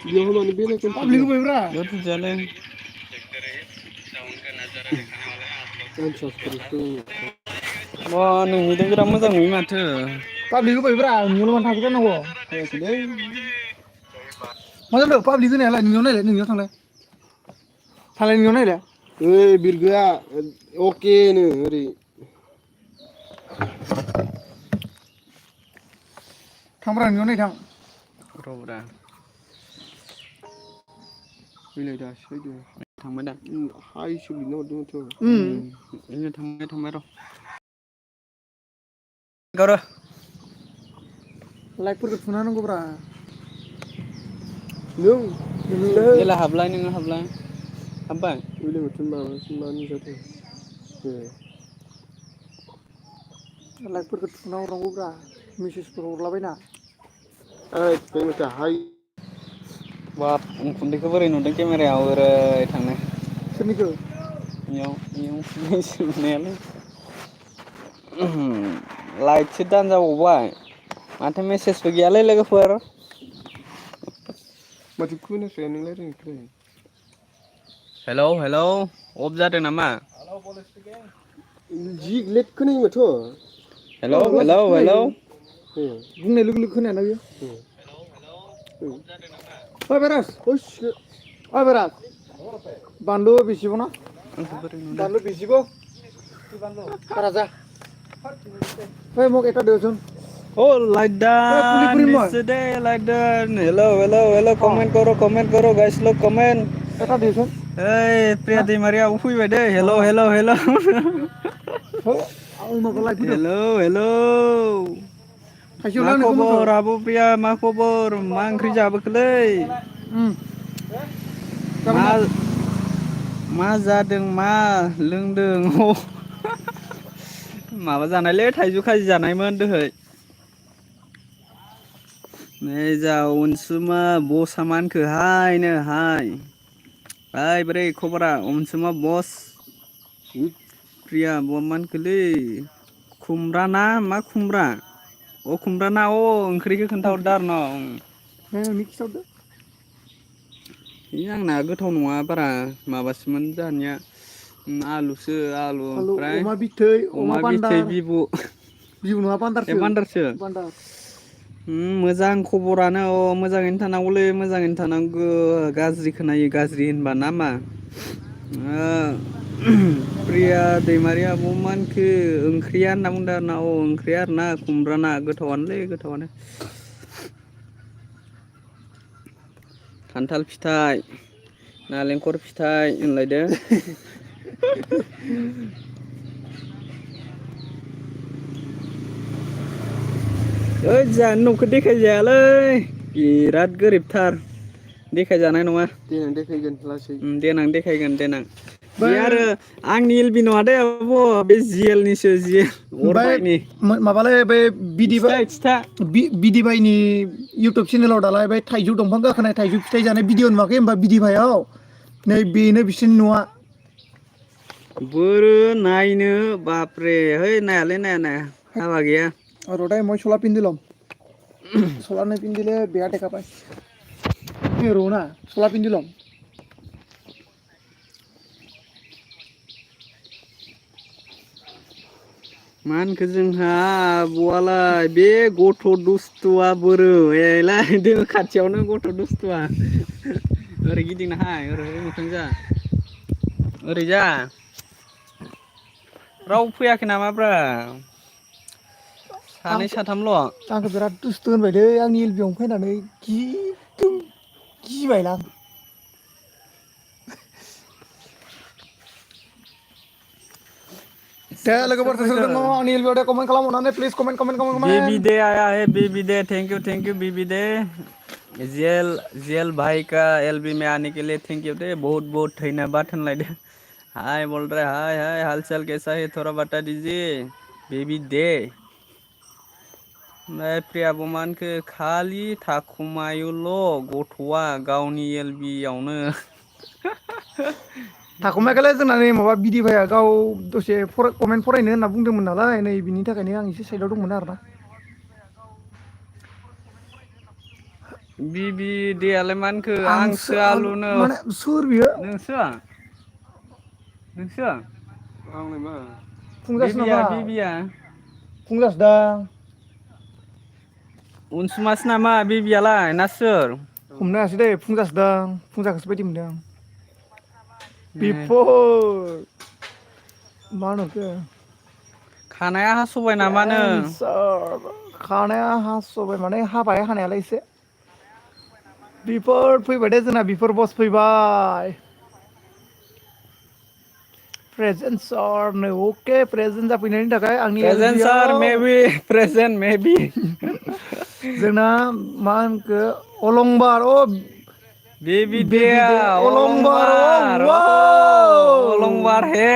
बेयाव माने बेलेग पाब्लिक होबायब्रा बेयावथ' जायालै बा नोंनिदों बिराद मोजां नुयो माथो पाब्लिक होबायब्रा नोंनियावल' मानो थांखो जानांगौ होआखैलै मा जादों पाब्लिक होनायालाय नोंनियाव नायलाय नोंनियाव थांलाय नोंनियाव नायलाय ओइ बिरगोआ अकेनो ओरै थांब्रा नोंनियाव नायथां र'ब्रा फैलाय दासो फैदो थांबाय दा हायसो लिरना हरदों माथो ओरैनो थांबाय र' गारो लाइटफोरखौ थुना होनांगौब्रा नों नोंलाय एला हाबलाय नोङो हाबलाय हाबबाय ओइलाय माथो माबासो मा नुजाखो ए लाइटफोरखौ थुना हरनांगौब्रा मेसेजफोर हरलाबायना ओइ बे माथो हाय बाब उखुन्दैखौ बोरै नुदों केमेरायाव ओरै थांनाय सोरनिखौ इयाव सोंनायालै लाइटसो दान जाबावबाय माथो मेसेजबो गैयालै लोगोफोर माथो खोनास्राया नों रायलायनायखौलाय हेलौ हेलौ अफ जादों नामा जि लेट खोनायो माथो हेलौ औ हेलौ लासैसो हेलौ खोनायो बुंनाय लोगो लोगो खोनायाना बेयो ओइ बेरास ओइ बेरास बानलु बेसेबां ना आंखौ बोरै नुदों बानलु बेसेबां बारा जा ओइ मग এটা দেচোন लाइट ओइ पुलिपुरि डान মই लाइट डान हेलौ हेलौ हेलौ अ कमेन्ट करो गाइस लोग कमेन्ट এটা দেচোন ओइ प्रिया हा दैमारियाबो फैबाय दे हेलौ माहा हेलौ हेलौ हो आं माबा लाइट फैदों हेलौ हेलौ मा थाइसेयावनो आंनो गोमोनखौ खबर आब' प्रिया मा खबर मा ओंख्रि जाबोखोलै जाबाय मा ना मा जादों मा लोंदों माबा जानायलै थाइजौ खाजि जानायमोन दोहै नै जा अनसुमा बसामानखोहायनो हाय ओइ बोरै खबरा अनसुमा बस प्रिया बमानखोलै खुमब्रा ना मा खुमब्रा अ खुमब्रा ना अ ओंख्रिखौ खोन्थाहरदो आरो न' नोंनि खिथाहरदो है आंना गोथाव नङा बारा माबासोमोन जाहानिया आलु ओमफ्राय अमा बिथै अमा बिथै बान्दार बिबु बिबु नङा बे बान्दारसो बान्दारसो बान्दार मोजां खबरानो मोजाङैनो थानांगौलै मोजाङैनो थानांगौ गाज्रि खोनायो गाज्रि होनबा ना मा प्रिया दैमारि आब'मोनखो ओंख्रिया होनना बुंदों आरोना ओंख्रिया आरोना खुमब्रा ना गोथावआनोलै गोथावआनो खान्थाल फिथाइ नालेंखर फिथाइ होनलायदो ओइ जाहानि न'खौ देखायजायालै बिराद गोरिबथार देखायजानाय नङा देनां देखायगोन लासै देनां देखायगोन देनां बे ओमफ्राय आरो आंनि एलबि नङा दे आब' बे जिएलनिसो ओमफ्राय अरबायनि माबालै बे थिथा बिदि भाइनि इउटुब चेनेलाव दालाय बे थाइजौ दंफां गाखोनाय थाइजौ फिथाइ जानाय भिडिअ नुवाखै होनबा बिदि भाइयाव नै बेनो बिसोरनि न'आ बोरो नायनो बापरे है नायालै नाया हाबा गैया र'दै मैं सला पिन्धि लम सला नहीं पिन्धिले बेया देखापाय र'ना सला पिन्धि लम मा होनखो जोंहा आब'आलाय बे गथ' दुस्थुआ बोरो एलाय दोङो खाथियावनो गथ' दुस्थुआ ओरै गिदिंना हाय ओरै मोखां जा ओरै जा रावबो फैयाखै नामाब्रा सानै साथामल' आंखौ बिराद दुस्थु होनबायलै आंनि एलबियावनो फैनानै गिदों गिबायलां दे सोर लोगोफोर सोर फैखो दङ आंनि एलबियाव दे कमेन्ट खालामहरनानै प्लिज कमेन्ट बेबी दे आया है बेबी दे थैंक यू बेबी दे जेल भाई का एलबी में आने के लिए थैंक यू दे बहुत बहुत धन्यवाद होनलायदो हाय बोल रहे हाय हाय हाल चाल कैसा है थोड़ा बता दीजिए बेबी दे ओमफ्राय प्रिया बमानखो खालि थाखुमायोल' गथ'आ गावनि एलबियावनो थाखुमायाखैलै जोंना नै माबा बिदि भाइया गाव दसे कमेन्ट फरायनो होनना बुंदोंमोन नालाय नै बिनि थाखायनो आं एसे साइडआव दंमोन आरोना बिबि दैयालाय मानखो आंसो आलुनो माने सोर बियो नोंसो आंलाय मा फुंजासो बिबिया नामा बिबिया फुंजासो दां अनसुमासो नामा बिबियालाय ना सोर हमनो हायासै दै फुंजासोदां फुंजाखोसो बायदि मोनदों आं ए बिफर मा होनहरखो खानाया हास'बाय नामानो केन्सार खानाया हास'बाय माने हाबाय हानायालाय एसे बिफोर फैबाय दे जोंना बिफोर बस फैबाय प्रेजेन्ट सारनो अके प्रेजेन्ट जाफैनायनि थाखाय आंनि प्रेजेन्ट सार एलबियाव मेबि प्रेजेन्ट मेबि जोंना मा होनखो अलंबार बेबि बेबि दे अलंबार अलंबार वाव अलंबार हे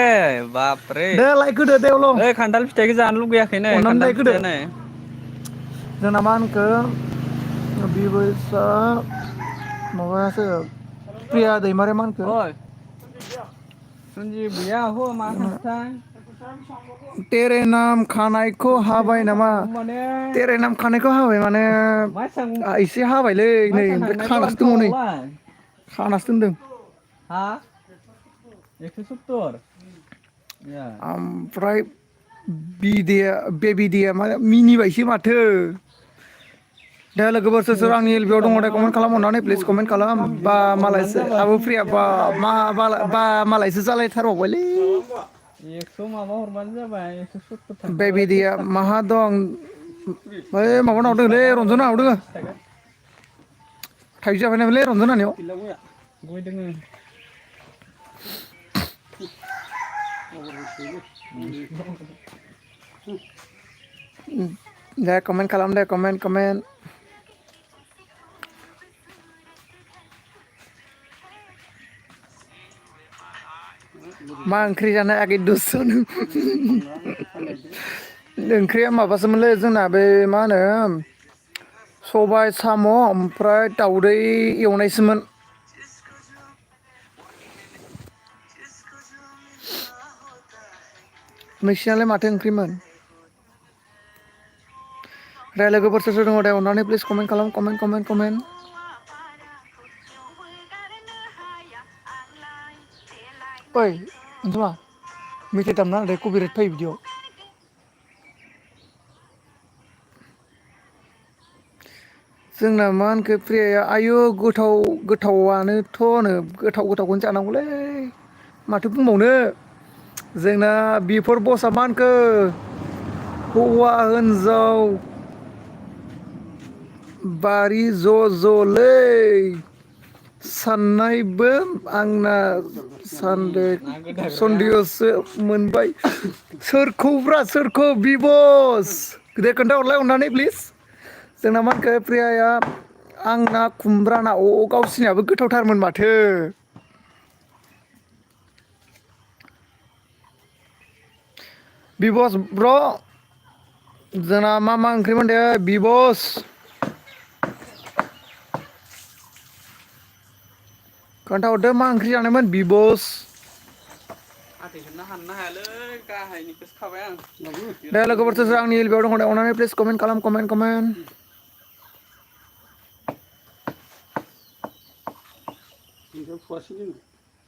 बापरे दे लाइक होदो दे अलं ओइ खान्थाल फिथाइखौ जानो लुगैयाखै नै अननानै खान्थाल लाइक होदो फिथाइया नै जोंना मा होनखो बिबैसा माबायासो प्रिया दैमारिया मा होनखो ओइ सन्जीब भैया हो मा थांखोथाय तेरे नाम खानायखौ हाबाय नामा माने तेरे नाम खानायखौ हाबाय माने माइसां एसे हाबायलै नै माइसां ओमफ्राय थांनाय खानासो दङ नै गलामखावलाय खानासो दोनदों हा 170 या ओमफ्राय बिदैया बेबिदैया मा मिनिबायसो माथो दा लोगोफोर सोर सोर आंनि एलबियाव दङ दे कमेन्ट खालाम अननानै प्लिज कमेन्ट खालाम बा हरबानो मालायसो जाबाय आबो फ्रिया बा मालायसो जालायथारबावबायलै 100 माबा हरबानो जाबाय 170 थांखाबाय बेबिदैया 30 थाखा माहा दं ओइ माबानाव दोङोलै रन्जनाव दोङो थाइजौ जाफैनायमोनलै रन्जनानियाव गय दोङो दे कमेन्ट खालाम दे कमेन्ट मा ओंख्रि जानो आगै दुसुन ओंख्रिया माबासोमोनलै जोंना बे मा होनो सबाय साम' ओमफ्राय दाउदै एवनायसोमोन नोंसिनालाय माथो ओंख्रिमोन दे लोगोफोर सोर सोर दङ दे अननानै प्लिज कमेन्ट खालाम कमेन्ट ओइ अनसुमा मेथाइ दामना होदो कपिराइट फैयो बिदियाव जोंना मा होनखो प्रियाया आयु गोथावानोथ'नो गोथावखौनो जानांगौलै माथो बुंबावनो जोंना बिफोर बसआ मा होनखो हौवा हिनजाव बारि ज' साननायबो आंना ना गोदाग्राया सन्देहसो मोनबाय सोरखौ बिबस दे खोन्थाहरलाय अननानै प्लिज जोंना मा होनखो प्रियाया आंना खुमब्राना गावसिनियाबो गोथावथारमोन माथो बिबस ब्र' जोंना मा ओंख्रिमोन दे बिबस खोन्थाहरदो मा ओंख्रि जानायमोन बिबस हाथायखौनो हाननो हायालै गाहायनिखौसो खाबाय आं दे लोगोफोर सोर आंनि एलबियाव दङ दे अननानै प्लिज कमेन्ट खालाम कमेन्ट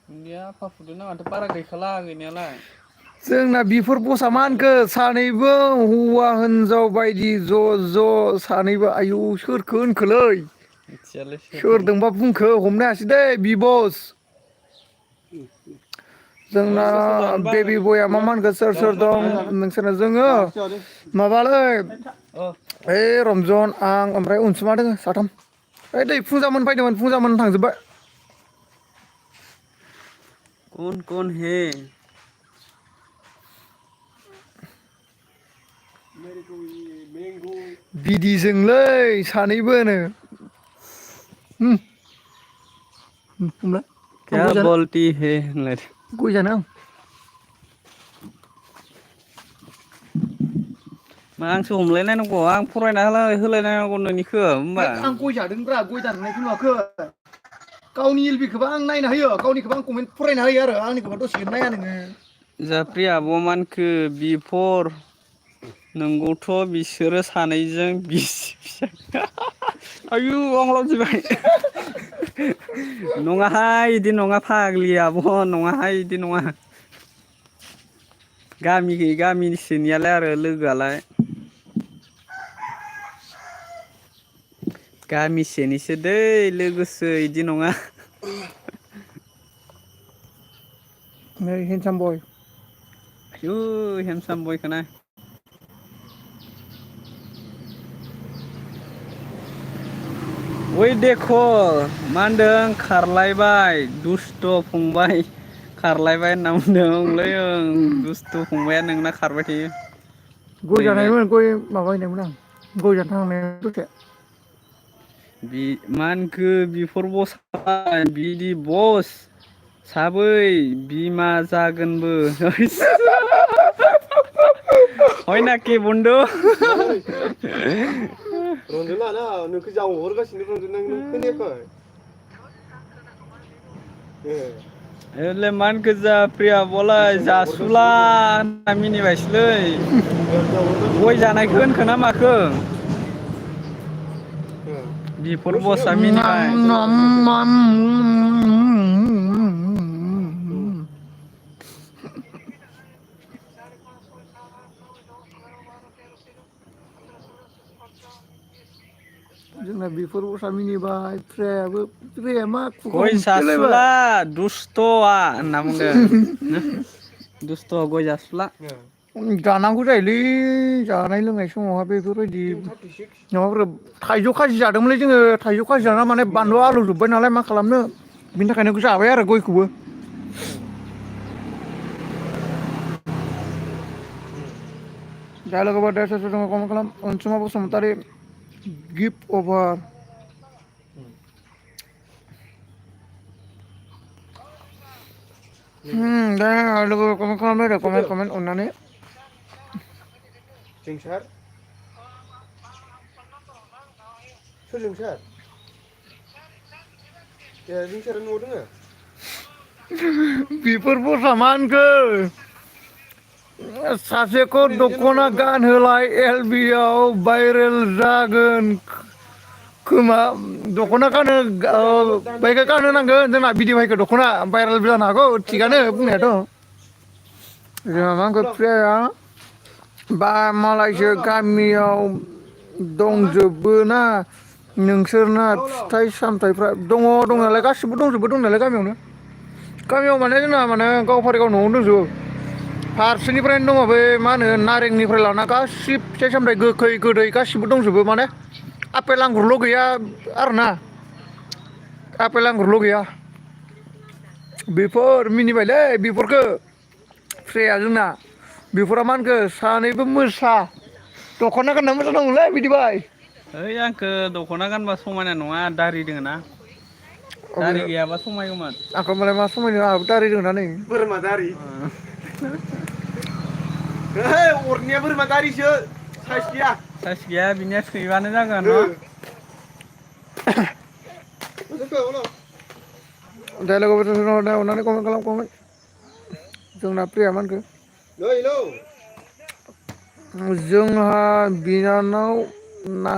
दुन्दिया फाफुदोंना माथो बारा गैखाला गैनायालाय जोंना बिफोर बसआ मा होनखो सानैबो हौवा हिनजाव बायदि ज' सानैबो आयु सोरखो होनखोलै मिथियालै सोरथाय सोरदोंबा बुंखो हमनो हायासै दै बिबस जोंना सोर सोर जानो बेबि बागोन बया मा होनगोन सोर दं नोंसोरना जोङो माबालै अ ओइ रन्जन आं ओमफ्राय अनसुमा दोङो साथाम ओइ दै फुंजामोन फैदोंमोन फुंजामोन थांजोब्बाय कौन है बिदिजोंलै सानैबोनो हमलाय क्या बोलती है होनलाय गय जानो मा आंसो हमलायनांगौ आं फरायना होलायनांगौ नोंनिखौ होमबा आं गय जादोंब्रा गय दाननायखौ नुवाखै गावनि एलबिखौबो आं नायना होयो गावनिखौबो आं कमेन्ट फरायना होयो आरो आंनिखौबा दसेखौ नाया नोङो जाप्रि आब' मानखो बिफर नोंगौथ' बिसोरो सानैजों बिसि फिसा आयु आंलावजिबाय नङाहाय इदि नङा फाग्लि आब' नङाहाय इदि नङा गामिनिसोनियालाय आरो लोगोआलाय गामिसेनिसो दै लोगोसो इदि नङा नै हेन्डसाम बय आयु हेन्डसाम बयखौ नाय ओइ देख' मा होनदों खारलायबाय दुस्थ' फंबाय खारलायबाय होनना बुंदों ओंलै ओं दुस्थ' फंबाया नोंना खारबाय थायो गय नैबे जानायमोन गय माबा हैनायमोन आं गय जानो थांनाय दसे मा होनखो बिफर बस बिदि बस साबै बिमा जागोनबो हयनाखि बन्धु रन्जना ना नोंखौ जावहरगासिनो रन्जना नों खोनायाखै एले मान गोजा प्रिया बलाय जासुला होनना मिनिबायसोलै गय जानायखौ होनखो ना माखो बिफर बसआ मिनिबाय जोंना बिफोर बसा मिनिबाय प्रेयाबो मा खुगा गय हमथेलायबाय जासुला दुस्थ'आ होनना बुंदों दुस्थ' गय जासुला जानांगौ जायोलै जानाय लोंनाय समावहा बेफोरबायदि माबाफोर थाइजौ खाजि जादोंमोनलै जोङो थाइजौ खाजि जाना माने बानलु आलु जोब्बाय नालाय मा खालामनो बिनि थाखायनो जाबाय आरो गयखौबो दा लोगोफोर दे दङ कमेन्ट खालाम अनसुमा बसुमतारी गिफ्ट अभार दा लोगो कमेन्ट खालामदो दे कमेन्ट अननानै जोंसार सोर जोंसार ए जोंसारा न'आव दोङो बिफोर बसा मा होनखो सासेखौ दख'ना गानहोलाय एलबियाव भाइरेल जागोन खोमा दख'ना गानो बाइकआ गानहो नांगोन जोंना बिदि बाइकखौ दख'ना भाइरेल जानो हागौ थिगानो बुंनायाथ' जोंहा मा होनखो प्रियाया बा मालायसो गामियाव दंजोबो ना नोंसोरना फिथाइ सामथाइफ्रा दङ दंनायालाय गासिबो दंजोबो दंनायालाय गामियाव माने जोंना माने गावफारि गाव न'आवनो दंजोबो फारसेनिफ्रायनो दङ बे मा होनो नारेंनिफ्राय लाना गासिबो फिथाइ सामथाइ गोखै गोदै गासिबो दंजोबो माने आपेल आंगुरल' गैया आरोना आपेल आंगुरल' गैया बेफोर मिनिबायलै बेफोरखौ फ्रेया जोंना बेफोरा मा होनखो सानैबो मोसा दख'ना गानना मोजां नांगौलै बिदिबाय ओइ आंखो दख'ना गानबा समायना नङा दारि दोङो ना दारि गैयाबा समायगौमोन आंखौ मालाय मा समायनो आंहाबो दारि दङ ना नै बोरमा दारि अरनिया बोरमा दारिसो साइस गैया बिनिया सैबानो जागोन न' दे लोगोफोर अननानै कमेन्ट खालाम कमेन्ट जोंना प्रिया मा होनखो जोंहा बिनानाव ना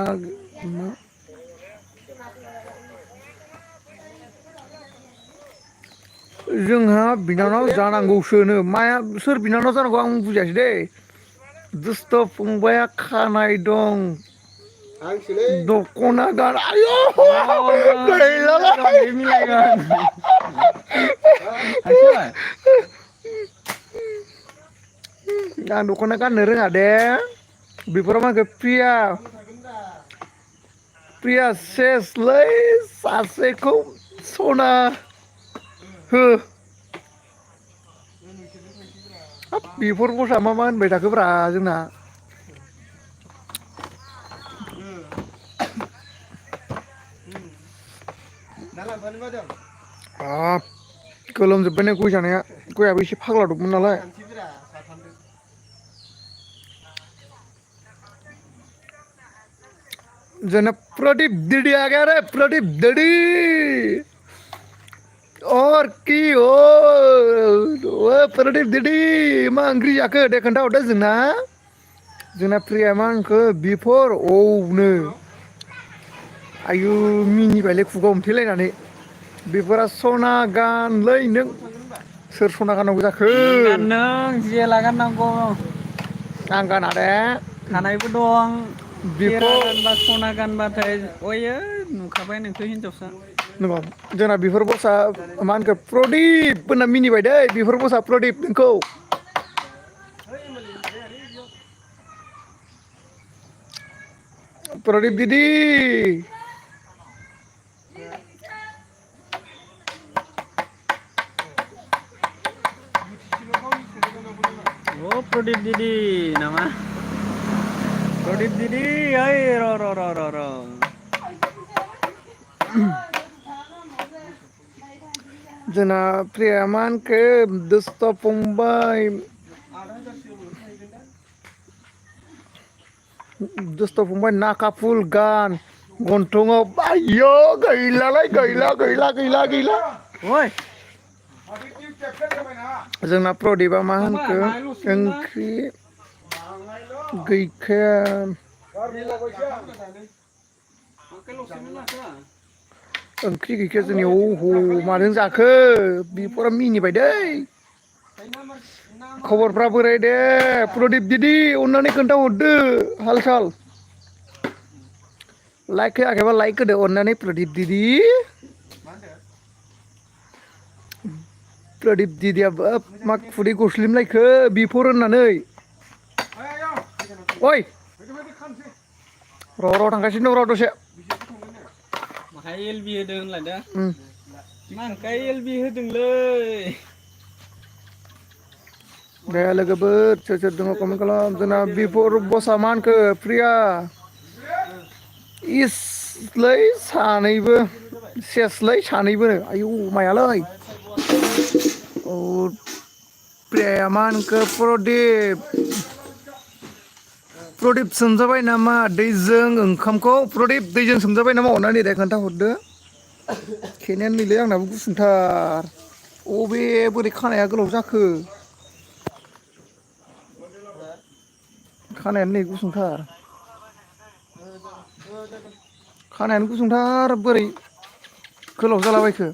जोंहा बिनानाव जानांगौसोनो माया सोर बिनानाव जानांगौ आं बुजियासै दै दुस्थ' फंबाया खानाय दं दख'ना गान आयौ गैलालै मिलायगोन आं दख'ना गाननो रोङा दे बेफोराव मा होनखो प्रिया सेसलै सासेखौ सना हो हाब बेफोर बसा मा होनबाय थाखोब्रा जोंना हाब गोलोमजोब्बाय नै गय जानाया गयाबो एसे फाग्ला दबमोन नालाय जोंना प्रदीप दीदी आ गया रे प्रदीप दीदी और की ओ प्रदीप दीदी मा ओंख्रि जाखो दे खोन्थाहरदो जोंना जोंना प्रिया मा होनखो बिफोर औनो आयु मिनिबायलै खुगायाव हमथेलायनानै बेफोरा सना गानलै नों सोर सना गाननांगौ जाखो नों गान नों जेला गाननांगौ आं गाना दे खानायबो दं खेरा बिफोर गानबा सना गानबाथाय अयो नुखाबाय नोंखौ हिनजावसा नंगौ जोंना बेफोर बसा मा होनखो प्रदिप होनना मिनिबाय दै बेफोर बसा प्रदिप नोंखौ Pradip दिदि Oh, Pradip Didi nama. Pradip Didi, ay ro. जोंना प्रिया मा होनखो दुस्थ फंबाय दुस्थ फंबाय नाका फुल गान गन्थङाव आइयो गैला Woi, जोंना प्रदिपा मा tunggu, होनखो naik lu sini lah. ओंख्रि गैखाया Oke lu sini lah, Kak. ओंख्रि गैखाया जोंनियाव अह माजों जाखो बिफोरा मिनिबाय दै खबरफ्रा बोरै दे प्रदिप दिदि अननानै खोन्थाहरदो हाल साल लाइक होआखैबा लाइक होदो अननानै प्रदिप दिदि प्रदिप दिदिया मा खुदै गस्लिमलायखो बिफोर होननानै ओइ र' थांगासिनो दं र' दसे Makanya LB होदों होनलाय दा makanya LB होदोंलै दे लोगोफोर सोर दङ कमेन्ट खालाम जोंना बिफोर बसा मा होनखो प्रिया इसलै सानैबो सेसलै सानैबो आयु मायालै औ प्रियाया मा होनखो प्रदिप सोमजाबाय नामा दैजों ओंखामखौ प्रदिप दैजों सोमजाबाय नामा अननानै दे खोन्थाहरदो खेनायानो नैलै आंनाबो गुसुंथार अबे बोरै खानाया गोलाव जाखो खानायानो नै गुसुंथार खानायानो गुसुंथार बोरै गोलाव जालाबायखो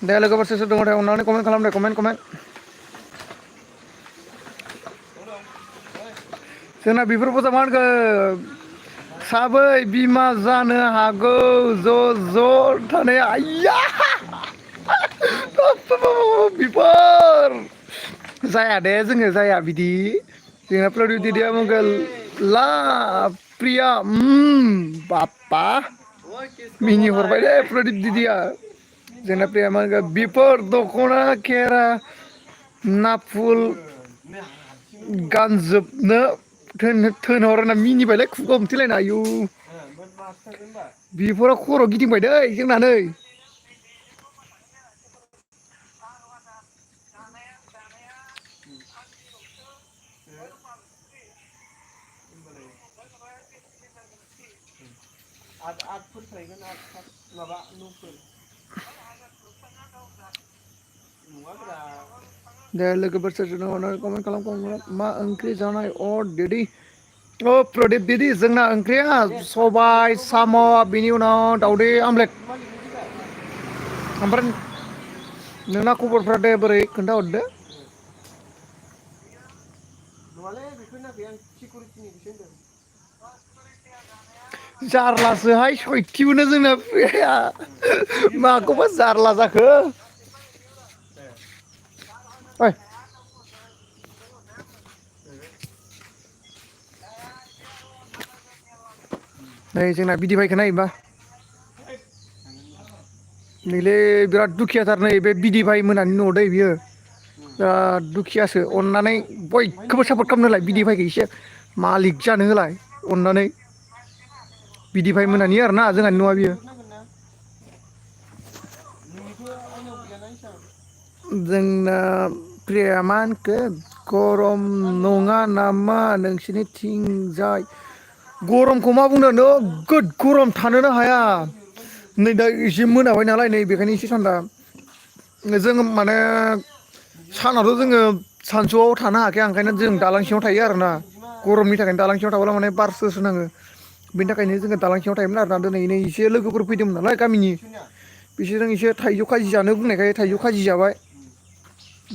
दे लोगोफोर सोर दङ दे अननानै कमेन्ट खालाम दे कमेन्ट जोंना बेफोर बजा मा होनखो साबै बिमा जानो हागौ ज' थानाया आइया बिफोर जाया दे जोङो जाया बिदि जोंना प्रदिप दिदिया बुंगोन ला प्रिया बाप्पा मिनि हरबाय दे प्रदिप दिदिया जोंना प्रिया मा होनगोन बिफोर दख'ना खेरा नाफुल गानजोबनो थोनहर होनना मिनिबायलै खुगा हमथेलायना आयु बिफोरा खर' गिदिंबाय दै जोंना नै दे लोगोफोर सोर दङ कमेन्ट खालाम मा ओंख्रि जानाय अ दिदि अ प्रदिप दिदि जोंना ओंख्रिया सबाय साम' बिनि उनाव दावदै आमलेट ओमफ्राय नोंना खबरफ्रा दे बोरै खोन्थाहरदो जारलासोहाय सयथिबोनो जोंना प्रियाया माखौबा जारला जाखो ओइ नै जोंना बिदि बायखो नायोबा नैलै बिराद दुखियाथार नै बे बिदि भाइ मोनानि न' दै बियो बिराद दुखियासो अननानै बयखौबो सापर्ट खालामनो होलाय बिदि भाइखौ एसे मालिक जानो होलाय अननानै बिदि भाइ मोनानि आरोना जोंहानि नङा बियो जोंना प्रियाया मा होनखो गरम नङा नामा नोंसिनिथिंजाय गरमखौ मा बुंनो नोगोद गरम थानोनो हाया नै दा एसे मोनाबाय नालाय नै बेखायनो एसे थान्दा जों माने सानावथ' जोङो सानसुआव थानो हाखाया ओंखायनो जों दालां सिङाव थायो आरोना गरमनि थाखायनो दालां सिङाव थाब्ला माने बार स्रो स्रो नाङो बेनि थाखायनो जोङो दालां सिङाव थायोमोन आरोना दिनै नै एसे लोगोफोर फैदोंमोन नालाय गामिनि बिसोरजों एसे थाइजौ खाजि जानो बुंनायखाय थाइजौ खाजि जाबाय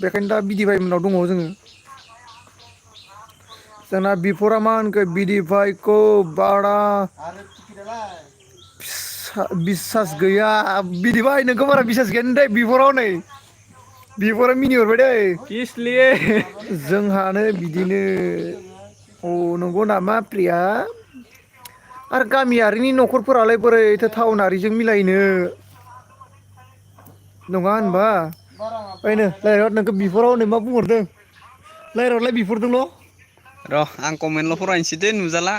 बेखायनो दा बिदिभाइ मोननाव दङ जोङो जोंना बिफरा मा होनखो बिदिभाइखौ बारा बिसास गैया बिदिभाइ नोंखौ बारा बिसास गैयानो दे बिफराव नै बिफरा मिनिहरबाय दै किसलिए जोंहानो बिदिनो अ नंगौ नामा प्रिया आरो गामियारिनि न'खरफोरालाय बोरैथो टाउनारिजों मिलायनो नङा होनबा ओइनो रायज्लायहर नोंखौ बिफराव हनै मा बुंहरदों रायज्लायहरलाय बिफरदोंल' र' आं कमेन्टल' फरायनोसै दे नुजाला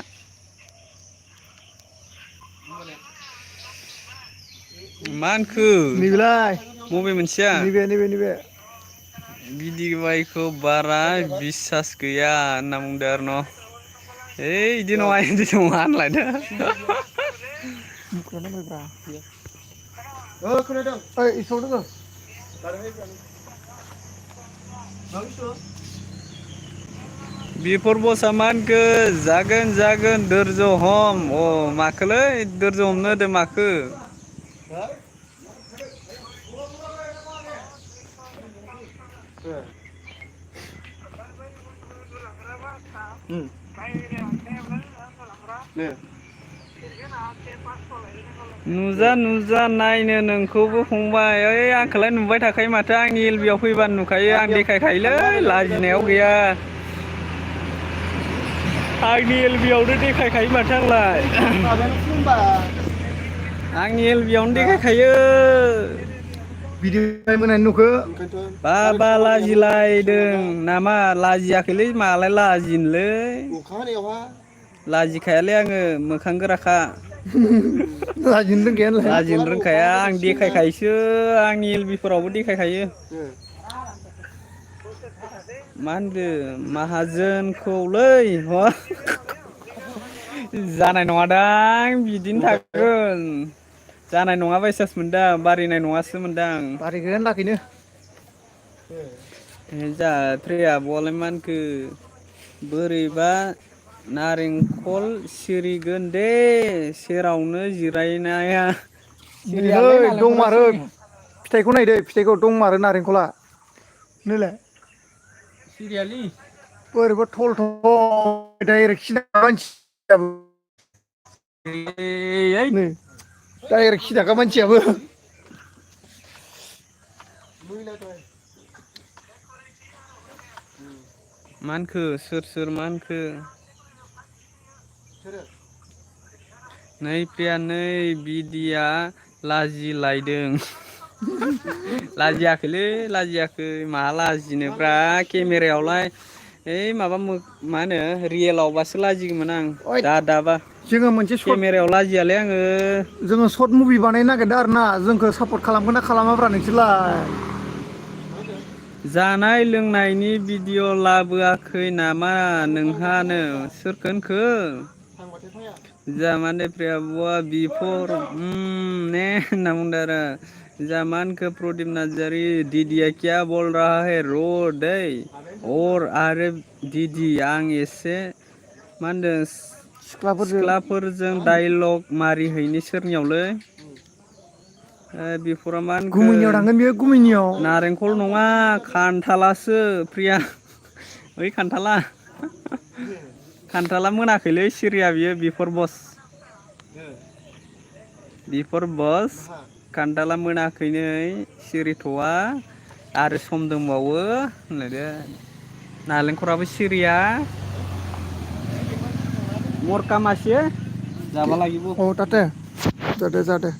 मा होनखो नैबेलाय बबे मोनसेया नैबे बिदिभाइखौ बारा बिसास गैया होनना बुंदो आरो न' ओइ इदि नङा होनलायदो खोनादों ओइ इसाव दोङो बिफर बसा मा होनखो जागोन जागोन दोरज' हम अ माखोलै दोरज' हमनो होदो माखो नुजा नुजा नायनो नोंखौबो फंबाय ओइ आंखौलाय नुबाय थाखायो माथो आंनि एलबियाव फैबानो नुखायो आं देखायखायोलै लाजिनायाव गैया आंनि एलबियावनो देखायखायो माथो आंलाय आंनि एलबियावनो देखायखायो बिदिभाइ मोनानि न'खौ बाबा लाजिलायदों नामा लाजियाखैलै मालाय लाजिनोलै लाजिखायालै आङो मोखां गोराखा लाजिनो रोंखाया होनलाय लाजिनो रोंखाया आं देखायखायोसो आंनि एलबिफोरावबो देखायखायो मा होनदो माहाजोनखौलै जानाय नङादां बिदिनो थागोन जानाय नङा बायसासो मोनदां बारायनाय नङासो मोनदां बारायगोन लाखैनो जा फ्रिया आब'आलाय मा होनखो बोरैबा नारेंखल सिरिगोन दे सेरावनो जिरायनाया नैलै सिरियालै नालेंखरा दंमारो सिरि फिथाइखौ नायदो फिथाइखौ दंमारो नारेंखला नैलाय सिरियालै बोरैबा थल थल डाइरेक्ट सिदा मानसियाबो नै डाइरेक्ट सिदाखा मानसियाबो मा होनखो सोर मा होनखो नै प्रिया नै बिदिया लाजिलायदों लाजियाखैलै लाजियाखै मा लाजिनोब्रा केमेरायावलाय ओइ माबा मा होनो रियेलावबासो लाजिगौमोन आं ओइ दाबा जोङो मोनसे सर्ट केमेरायाव लाजियालै आङो जोङो सर्ट मुभि बानायनो नागिरदों आरो ना जोंखौ सापर्ट खालामगोन ना खालामाब्रा नोंसोरलाय जानाय लोंनायनि भिडिअ लाबोआखै नामा नोंहानो सोरखो होनखो जामाने प्रिया बुआ बिफर ने होनना बुंदों आरो जामान के प्रदीप नार्जारी दीदिया क्या बोल रहा है रो दै और आरो दिदि आं एसे मा होनदों सिख्लाफोरजों डाइलग मारिहैनि सोरनियावलै बिफरा मा होनखो गुमैनियाव थांगोन बेयो गुमैनियाव नारेंखल नङा खान्थालासो प्रिया ओइ खान्थाला मोनाखैलै सिरिया बियो बिफर बस खान्थाला मोनाखै नै सिरिथ'वा आरो सम दंबावो होनलायदो नालेंखराबो सिरिया मरका मासि जाबा লাগিব औ ताते जादो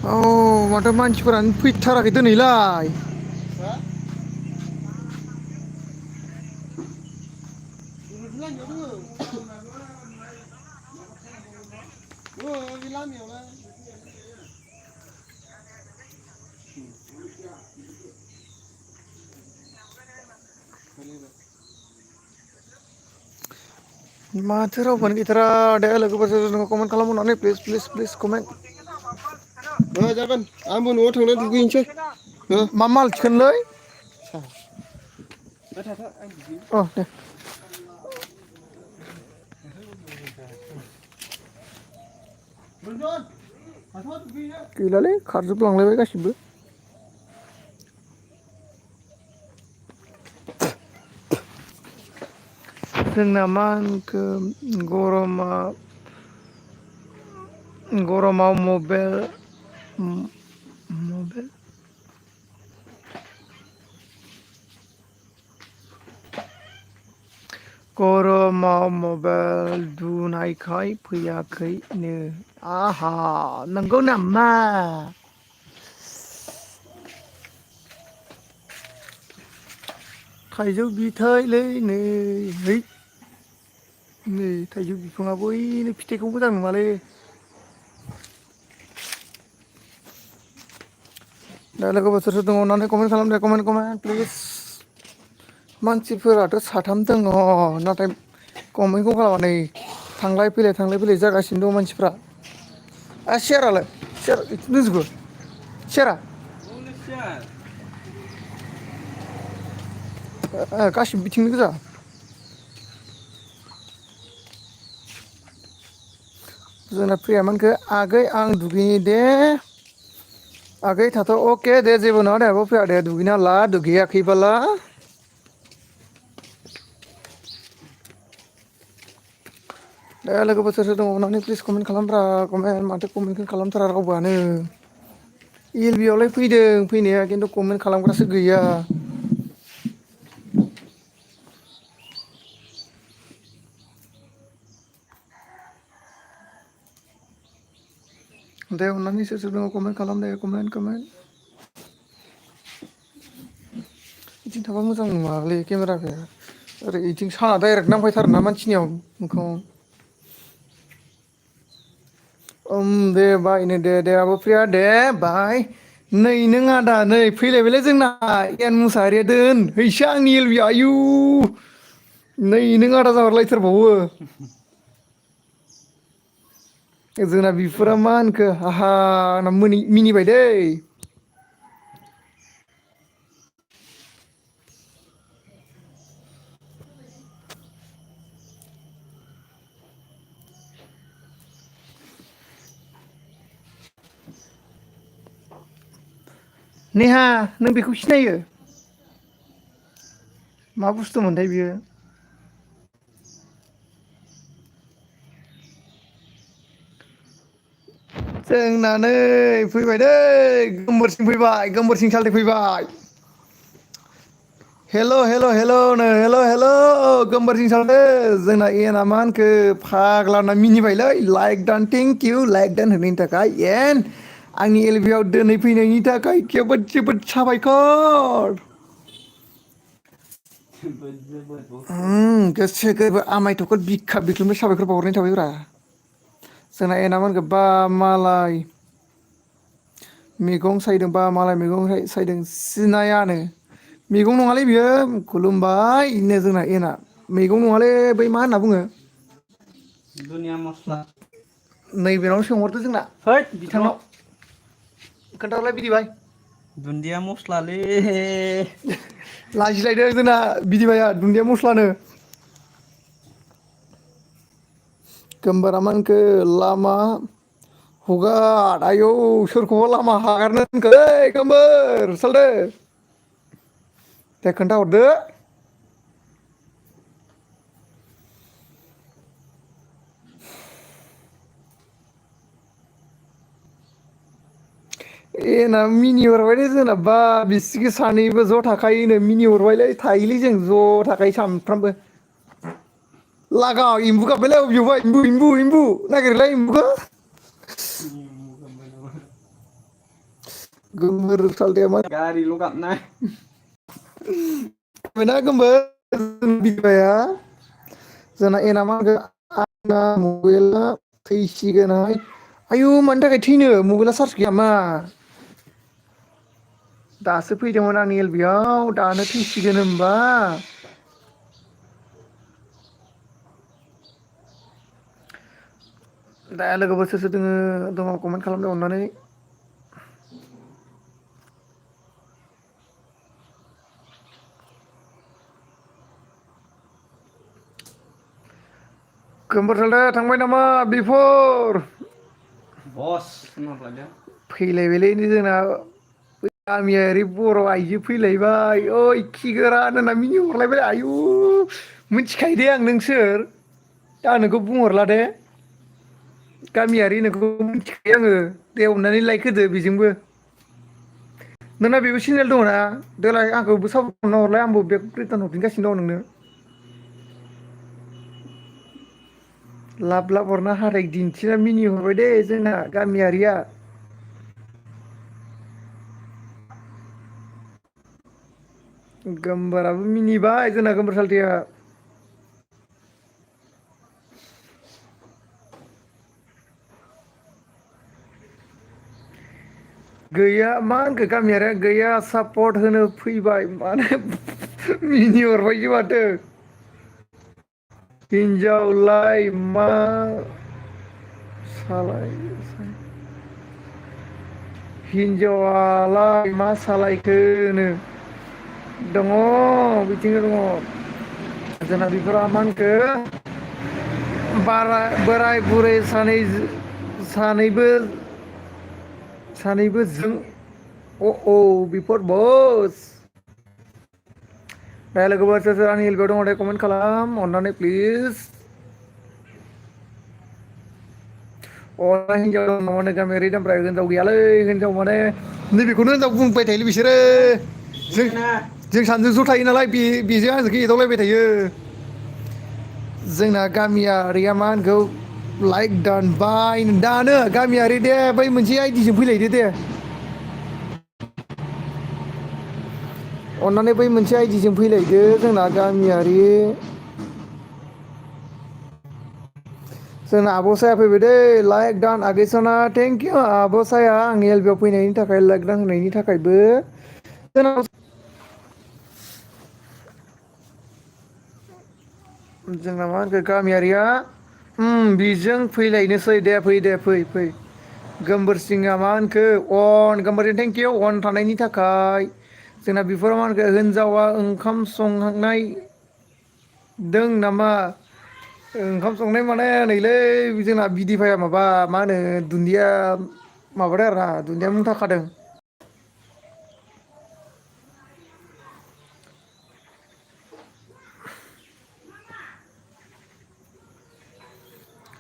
औ माथो मानसिफोरानो फैथाराखै दिनैलाय माथो रावबोआनो गैथारा दे लोगोफोरजों कमेन्ट खालामहरनानै प्लिज कमेन्ट जागोन आंबो न'आव थांना दुगैनोसै मा माल थिखोनलै अ दे गैलालै खारजोबलांलायबाय गासिबो जोंना मा होनखो गरमाव मबेल गरमाव मबाइल दुनायखाय फैयाखैनो आहा नंगौ नामा थाइजौ बिथाइलै नै थाइजौ बिफाङा बैनो फिथाइखौ मोजां नङालै दा लोगोफोर सोर दङ अननानै कमेन्ट खालामदे कमेन्ट प्लिज मानसिफोराथ' साथाम दङ नाथाय कमेन्टखौ खालामा नै थांलाय फैलाय जागासिनो दं मानसिफ्रा सियारालाय सियार दंजोबो सियारा गासिबो बिथिंनो गोजा जोंना प्रियामोनखो आगै आं दुगैनि दे आगै थाथ' अके दे जेबो नङा दे आब' फैया दे दुगैना ला दुगैयाखैबाला दे लोगोफोर सोर दङ अननानै प्लिज कमेन्ट खालामब्रा कमेन्ट माथो कमेन्टखौनो खालामथारा रावबोआनो इएलबि आवलाय फैदों फैनाया खिन्थु कमेन्ट खालामग्रासो गैया दे अननानै सोर दङ कमेन्ट खालाम दे कमेन्ट बिथिं थाबा मोजां नङालै केमेराखौ ओरै इथिं साना डाइरेक्ट नांफैथारोना मानसिनियाव मोखाङाव दे बायनो दे आब' प्रिया दे बाय नै नों आदा नै फैलायबायलै जोंना एन मुसाहारिया दोन हैसो आंनि एलबि आयु नै नों आदा जाहरलायथारबावो जोंना बिफोरा मा होनखो हाहा आंना मिनिबाय दै नेहा नों बेखौ सिनायो मा बुस्थुमोनथाय बियो जोंना नै फैबाय दै गोमबोरसिं फैबाय गोमबोरसिं सालथे फैबाय हेल' नो हेल' गोमबोरसिं सालथे जोंना एना मा होनखो फाग्ला ना मिनिबायलै लाइक दान थेंक इउ लाइक दान होनायनि थाखाय एन आंनि एलबियाव दिनै फैनायनि थाखाय जोबोद साबायखर गोसो गोरबो आमाय थखल बिखा बिख्लोमनाय साबायखर बावहरनाय थाबायब्रा जोंना एनामोनखो बा मालाय मैगं सायदोंबा मालाय मैगं सायदों सिनायानो मैगं नङालै बियो खुलुमबाय इनो जोंना एना मैगं नङालै बै मा होनना बुङो दुनिया मस्ला नैबेनावनो सोंहरदो जोंना हैद र' बिथांनाव खोन्थाहरलाय बिदिबाय दुन्दिया मस्लालै लाजिलायदों जोंना बिदिबाया दुन्दिया मस्लानो गोमबोरा मा होनखो लामा हगार आयौ सोरखौबा लामा हगारनो होनखोलै गोमबोर सालथे दे खोन्थाहरदो एना मिनि हरबायलै जोंना बा बिसिखि सानैबो ज' थाखायोनो मिनि हरबायलै थायोलै जों ज' थाखायो सामफ्रामबो लागाव एम्बु गाबबायलै बेवहाय एम्बु नागिरलाय एम्बुखौ गोमबोर सालथेया मा गारिल' गाबनाय मोना गोमबोर बिबाया जोंना एना मा होनखो आंना मबाइला थैसिगोनहाय आयु मानि थाखाय थैनो मबाइला चार्ज गैया मा दासो फैदोंमोन आंनि एलबियाव दानो थैसिगोन होमबा दा लोगोफोर सोर दङ कमेन्ट खालामदो अननानै खोमबोरसालदो थांबाय नामा बिफोर बस होनहरलायदो फैलायबायलै जोंना गामियारि बर' आइजो फैलायबाय ओइ खि गोरान होनना मिनिहरलायबाय आयु मिथिखायो दे आं नों सोर दा नोंखौ बुंहरला दे गामियारि नोंखौ मिथिखायो आङो दे अननानै लाइक होदो बेजोंबो नोंना बेबो चेनेल दङ ना देलाय आंखौबो सापर्ट खालामना हरलाय आंबो बेक रिटार्न हरफिनगासिनो दं नोंनो लाब लाब हरना हाथाय दिन्थिना मिनिहरबाय दे जोंना गामियारिया गोमबाराबो मिनिबाय जोंना गोमबोर सालथेया गैया मा होनखो गामियारिया गैया सापर्ट होनो फैबाय माने मिनिहरबायसो माथो हिनजावलाय मा सालाय हिनजावालाय मा सालायखोनो दङ बिथिंनो दङ जोंना बिफोरा मा होनखो बारा बोराय बुरै सानैबो जों अ बिफोर बस दा लोगोफोर सोर सोर आंनि हेल्पआव दङ दे कमेन्ट खालाम अननानै प्लिज अ हिनजाव दं नामानो गामियारि दामब्रा हिनजाव गैयालै हिनजाव माने नैबेखौनो हिनजाव बुंबाय थायोलै बिसोरो जों सानैजों ज' थायो नालाय बेजों आंजोंखौ एदावलायबाय थायो जोंना गामियारिया मा होनखौ लाइक दानबाय दानो गामियारि दे बै मोनसे आइडिजों फैलायदो दे अननानै बै मोनसे आइडिजों फैलायदो जोंना गामियारि जोंना आब' साया फैबाय दै लाइक दान आगेसना थेंक इउ आब' साया आंनि एलबियाव फैनायनि थाखाय लाइक दान होनायनि थाखायबो जोंना मा होनखो गामियारिया बिजों फैलायनोसै दे फै गोमबोरसिंहा मा होनखो अन गोमबोरसिं थेंकिउ अन थानायनि थाखाय जोंना बेफोराव मा होनखो हिनजावा ओंखाम संनाय दों नामा ओंखाम संनाय माने नैलै जोंना बिदिफाया माबा मा होनो दुन्दिया माबादों आरोना दुन्दिया मुंथा खादों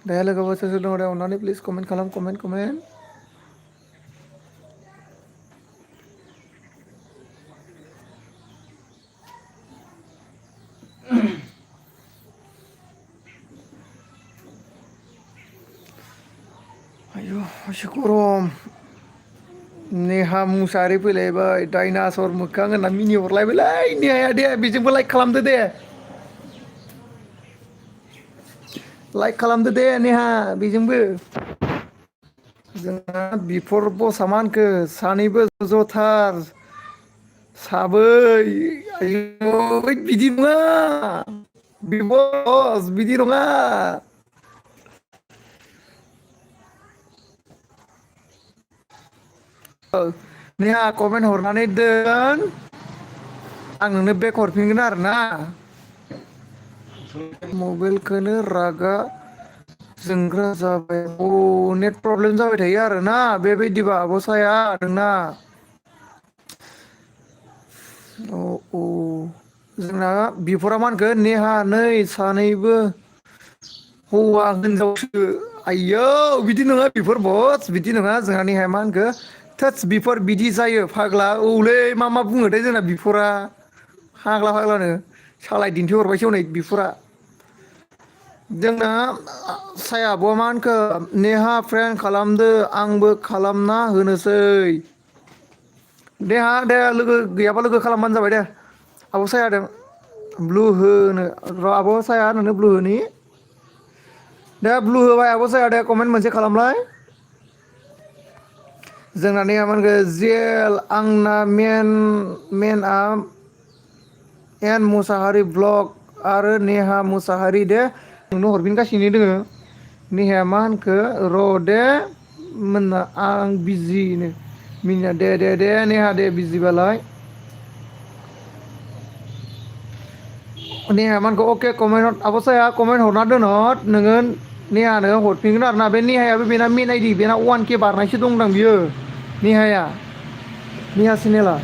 दे लोगोफोर सोर सोर दङ दे अननानै प्लिज कमेन्ट खालाम कमेन्ट आयु एसे गरम नेहा मुसाहारि फैलायबाय डाइनासर मोखां होनना मिनिहरलायबायलै नेहाया दे बेजोंबो लाइक खालामदो दे लाइक खालामदो दे नेहा बेजोंबो जोंना बिफर बसा मा होनखो सानैबो ज'थार साबै आयु बिदि नङा बस बिदि नङा नेहा कमेन्ट हरनानै दोन आं नोंनो बेक हरफिनगोन आरोना मबाइलखौनो रागा जोंग्रा जाबाय नेट प्रब्लेम जाबाय थायो आरोना बेबायदिबा आब' साया नोंना औ जोंना बिफरा मा होनखो नेहा नै सानैबो हौवा हिनजावसो आयौ बिदि नङा बिफोर बस बिदि नङा जोंहा नेहाया मा होनखो थोदस बिफोर बिदि जायो फाग्ला औलै मा बुङो दे जोंना बिफरा फाग्लानो सालाय दिन्थिहरबायसो हनै बिफोरा जोंना साया आब'आ मा होनखो नेहा फ्रेन्ड खालामदो आंबो खालामना होनोसै दे लोगो गैयाबा लोगो खालामबानो जाबाय दे आब' सायादों ब्लु होनो र' आब' साया नोंनो ब्लु होनि दे ब्लु होबाय आब' साया दे कमेन्ट मोनसे खालामलाय जोंना नेहा मा होनखो जेल आंना मेनआ एन मुसाहारि ब्लग आरो नेहा मुसाहारि दे नोंनो हरफिनगासिनो दोङो नेहाया मा होनखो र' दे मोनना आं बिजिनो मिनिया दे नेहा दे बिजिबालाय नेहा मानखौ अके कमेन्ट आबसाया कमेन्ट हरना दोनहर नोङो नेहानो हरफिनगोन आरोना बे नेहायाबो बेना मेन आइडि बेना 1K बारनायसो दंदां बियो नेहाया नेहा चेनेला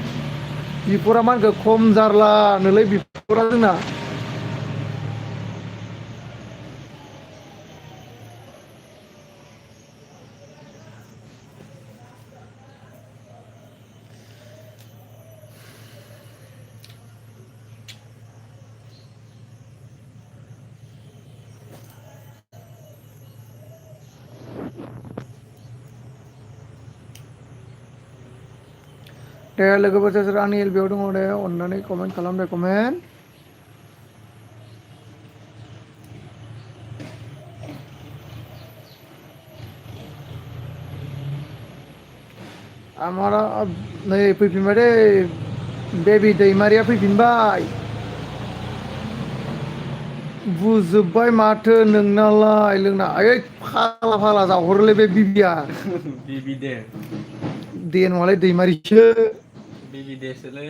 बिफोरा मानखौ खम जारलानोलै बिफोरा जोंना दे लोगोफोर सोर आंनि एलबियाव दङ दे अननानै कमेन्ट खालाम दे कमेन्ट आमारा नै फैफिनबाय दे बेबि दैमारिया फैफिनबाय बुजोब्बाय माथो नोंनालाय लोंना ओइ फाला फाला जाहरोलै बे बिबिया बिबि दे दे नङालै दैमारिसो बिबि देसोलै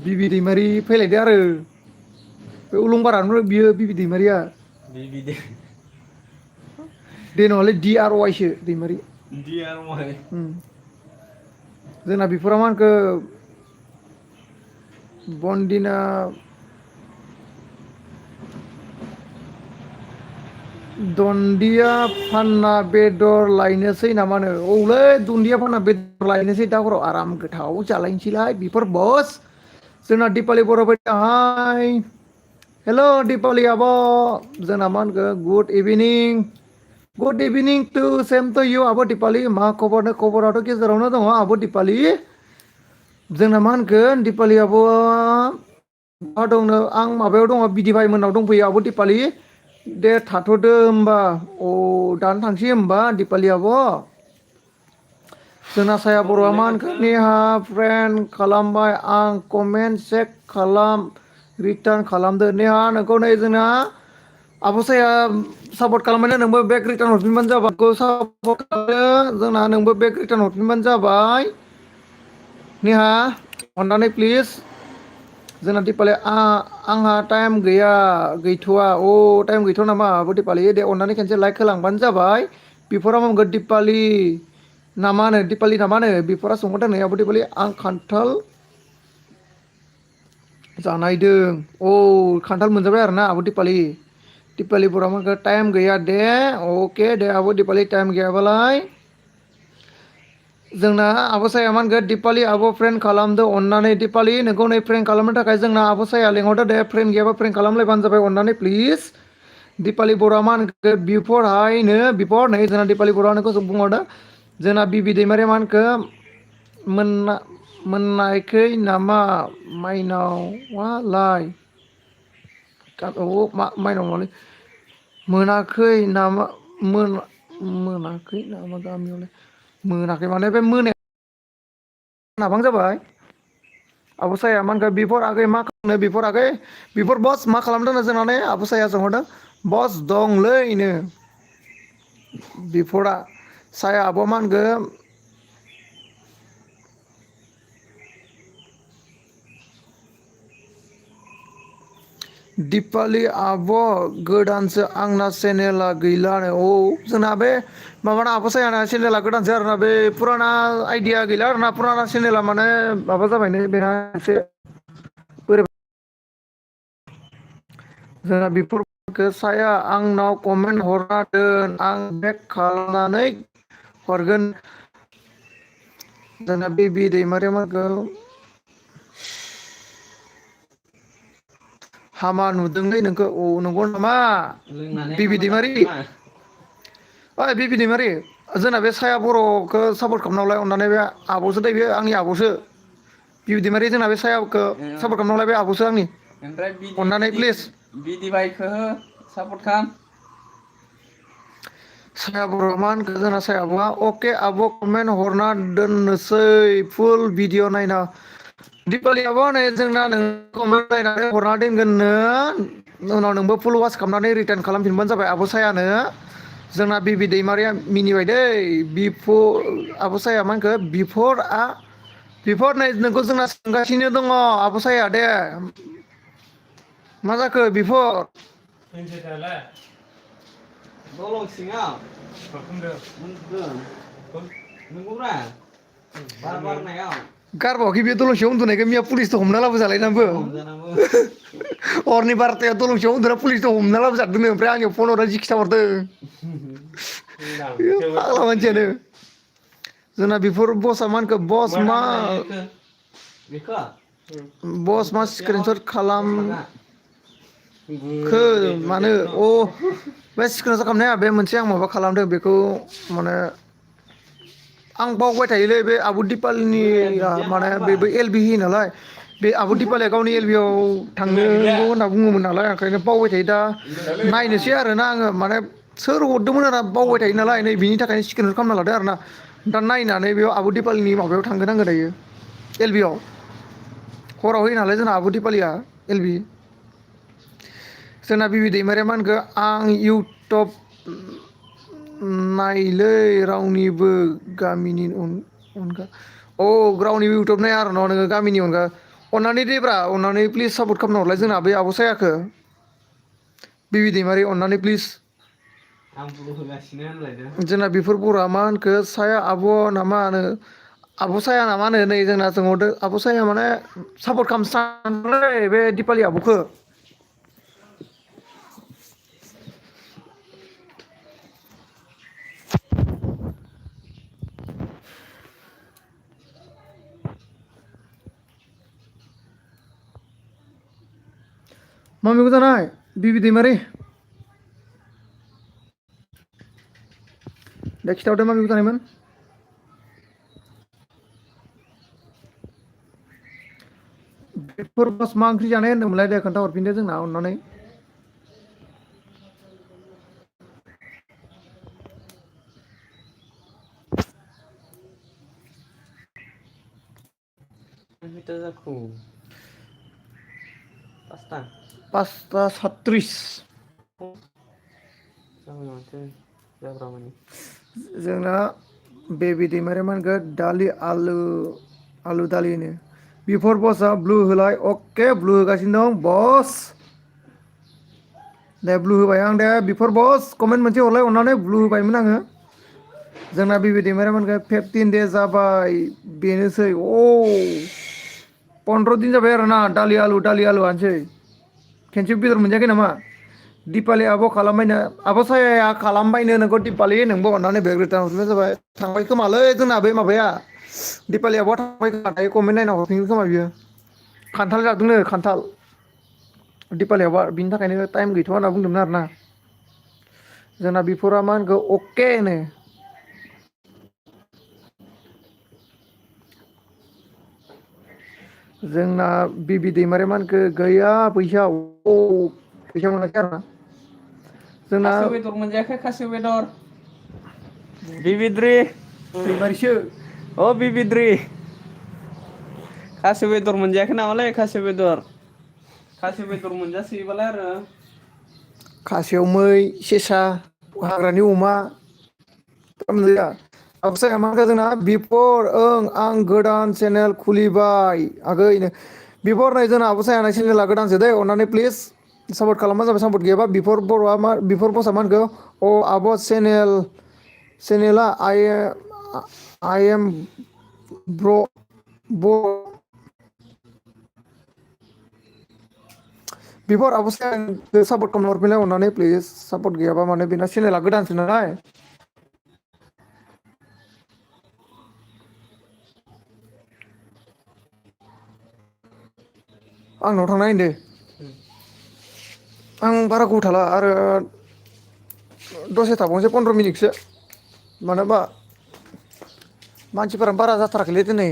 बिबि दैमारि फैलायदो आरो बे उलुंबारानो बियो बिबि दैमारिया बिबि दे दे नङालै DRY सो दैमारि DRY जोंना बिफोरा मा होनखो बन्दिना दन्दिया फानना बेदर लायनोसै नामानो औलै दन्दिया फानना बेदर लायनोसै दा हराव आराम गोथाव जालायनोसैलाय बिफोर बस जोंना दिपालि बर' फैदोंहाय हेल' दिपालि आब' जोंना मा होनखो good evening to same to you आब' दिपालि मा खबरनो खबराथ' गेजेरावनो दङ आब' दिपालि जोंना मा होनगोन दिपालि आब'आ मा दंनो आं माबायाव दङ बिदिभाइ मोननाव दंफैयो आब' दिपालि दे थाथ'दो होमबा अ दानो थांसै होमबा दिपालि आब' जोंना साया बर'आ मा होनखो नेहा फ्रेन्ड खालामबाय आं कमेन्ट चेक खालाम रिटार्न खालामदो नेहा नोंखौ नै जोंना आब' साया सापर्ट खालामबायना नोंबो बेक रिटार्न हरफिनबानो जाबाय आंखौ सापर्ट खालामदो जोंना नोंबो बेक रिटार्न हरफिनबानो जाबाय नेहा अननानै प्लिज जोंना दिपालि आंहा टाइम गैया गैथ'वा अ टाइम गैथ'वा नामा आब' दिपालि दे अननानै खेनसे लाइक होलांबानो जाबाय बिफोरा मा बुंगोन दिपालि ना मा होनो दिपालि ना मा होनो बिफोरा सोंहरदों नै आब' दिपालि आं खान्थाल जानायदों औ खान्थाल मोनजाबाय आरो ना आब' दिपालि दिपालि बर'आ मा होनखो टाइम गैया दे अके दे आब' दिपालि टाइम गैयाबालाय जोंना आब' साया मा होनगोन दिपालि आब' फ्रेन्ड खालामदो अननानै दिपालि नोंखौ नै फ्रेन्ड खालामनो थाखाय जोंना आब' साया लेंहरदो दे फ्रेन्ड गैयाबा फ्रेन्ड खालामलायबानो जाबाय अननानै प्लिज दिपालि बर'आ मा होनखो बिफर हायनो बिफर नै जोंना दिपालि बर'आ नोंखौ बुंहरदो जोंना बिबि दैमारिया मा होनखो मोननायखै नामा माइनावालाय माइनाव नङालै मोनाखै नामा मोनाखै नामा गामियावलाय मोनाखै माने बे मोनाया नाबां जाबाय आब' साया मा होनखो बिफर आगै मा खालामनो बिफर आगै बिफर बस मा खालामदों जोंनानै आब' साया सोंहरदों बस दंलैनो बिफरा साया आब' मा होनगोन दिपालि आब' गोदानसो आंना चेनेला गैलानो औ जोंना बे माबाना आब' सायाना चेनेला गोदानसो आरोना बे फुराना आइडिया गैला आरोना फुराना चेनेला माने माबा जाबायनो बेना एसे बोरैबा जोंना बेफोरखौ साया आंनाव कमेन्ट हरना दोन आं बेक खालामनानै हरगोन जोंना बेबि दैमारि माखौ हामा नुदोंलै नोंखौ औ नंगौ नामा लोंनानै बिबि हामा दैमारि जादों नामा ओइ बिबि दैमारि जोंना बे साया बर'खौ सापर्ट खालामनांलाय अननानै बे आब'सो दै बे आंनि आब'सो बिबि दैमारि जोंना बे सायाखौ सापर्ट खालामनांलाय बे आब'सो आंनि ओमफ्राय अननानै प्लिज बिदि बाइकखौ सापर्ट खालाम साया बर' मा होनखो जोंना साया आब'आ अके आब' कमेन्ट हरना दोननोसै फुल भिडिअ नायना दिपालि आब' नै जोंना नों कमेन्ट नायनानै हरना दोनगोननो उनाव नोंबो फुल वास खालामनानै रिटार्न खालामफिनबानो जाबाय आब' सायानो जोंना बिबि दैमारिया मिनिबाय दै आब' साया मा होनखो बिफर नै नोंखौ जोंना सोंगासिनो दङ आब' साया दे मा जाखो बिफर दलं सिङाव नंगौब्रा बार बारनायाव गारबावाखै बे दलंसेयाव उन्दुनायखौ मैया पुलिसजों हमना लाबोजालायनानैबो हमजानाबो हरनि 12टायाव दलंसेयाव उन्दुना पुलिसजों हमना लाबोजादोंनो ओमफ्राय आंनियाव फन हरना जि खिथाहरदों फाग्ला मानसियानो जोंना बेफोर बसआ मा होनखो बेखौ बस मा स्क्रिनसट खालाम मानो बे स्क्रिनसट खालामनो हाया बे मोनसे आं माबा खालामदों बेखौ माने आं बावबाय थायोलै बे आब' दिपालनि माने बेबो एलबि होयो नालाय बे आब' दिपालिया गावनि एलबियाव थांनांगौ होनना बुङोमोन नालाय ओंखायनो बावबाय थायो दा नायनोसै आरोना आङो माने सोर हरदोंमोन आरो बावबाय थायो नालाय नै बिनि थाखायनो स्क्रिनसट खालामना लादो आरोना दा नायनानै बेयाव आब' दिपालनि माबायाव थांगोन आङो दायो एलबियाव हराव होयो नालाय जोंना आब' दिपालिया एलबि जोंना बिबि दैमारिया मा होनखो आं इउटुब नायलै रावनिबो गामिनि अनगा रावनिबो इउटुब नाया आरो नोङो गामिनि अनगा अननानै देब्रा अननानै प्लिज सापर्ट खालामना हरलाय जोंना बे आब' सायाखो बिबि दैमारि अननानै प्लिज आं ब्लग होगासिनो होनलायदों जोंना बेफोर बर'आ मा होनखो साया आब' ना मा होनो आब' साया ना मा होनो नै जोंना सोंहरदो आब' साया माने सापर्ट खालामसांलै बे दिपालि आब'खौ मा मैगं जानाय बिबि दैमारि दे खिथाहरदो मा मैगं जानायमोन बेफोर बस मा ओंख्रि जानाय होन्दोंमोनलाय दे खोन्थाहरफिनदो जोंना अननानै खैथा जाखो 5टा 5:36 जाबाय माथो जाब्रा मानि जोंना बेबि दैमारिया मा होनखो दालि आलु दालि होनो बिफर बसआ ब्लु होलाय अके ब्लु होगासिनो दं बस दे ब्लु होबाय आं दे बिफर बस कमेन्ट मोनसे हरलाय अननानै ब्लु होबायमोन आङो जोंना बिबि दैमारिया मा होनखो 15 दे जाबाय बेनोसै 15 दिन जाबाय आरोना दालि आलुआनोसै खेनसेबो बेदर मोनजायाखै नामा दिपालि आब' खालामबायनो आब' सायाया खालामबायनो नोंखौ दिपालि नोंबो अननानै बेग रिटार्न हरफिनबानो जाबाय थांबाय खोमालै जोंना बे माबाया दिपालि आब'आ थांबाय खोमा दायो कमेन्ट नायना हरफिनगोन खोमा बियो खान्थाल जादोंनो खान्थाल दिपालि आब'आ बिनि थाखायनो टाइम गैथ'आ होनना बुंदोंमोन आरोना जोंना बिफरा मा होनखो अके नो जोंना बिबि दैमारिया मा होनखो गैया फैसा फैसा मोनाखै आरोना जोंना खासेव बेदर मोनजायाखै खासेव बेदर बिबिद्रि दैमारिसो अ बिबिद्रि खासेव बेदर मोनजायाखै नामालै खासेव बेदर मोनजासोयोबालाय आरो खासेव मै सेसा हाग्रानि अमा आबसाया मा होनखो जोंना बिफर ओं आं गोदान चेनेल खुलिबाय आगैनो बिफर नै जोंना आब' सायाना चेनेला गोदानसो दै अननानै प्लिज सापर्ट खालामबानो जाबाय सापर्ट गैयाबा बिफर बर'आ मा बिफर बसआ मा होनखो आब' चेनेला आइ एम बिफोर आब' सायाखौ सापर्ट खालामना हरफिनलाय अननानै प्लिज सापर्ट गैयाबा माने बेना चेनेला गोदानसो नालाय आंनाव थांना नायनो दे आं बारा गोबाव थाला आरो दसे थाबावनोसै 15 मिनिटसो मानो होनबा मानसिफोरानो बारा जाथाराखैलै दिनै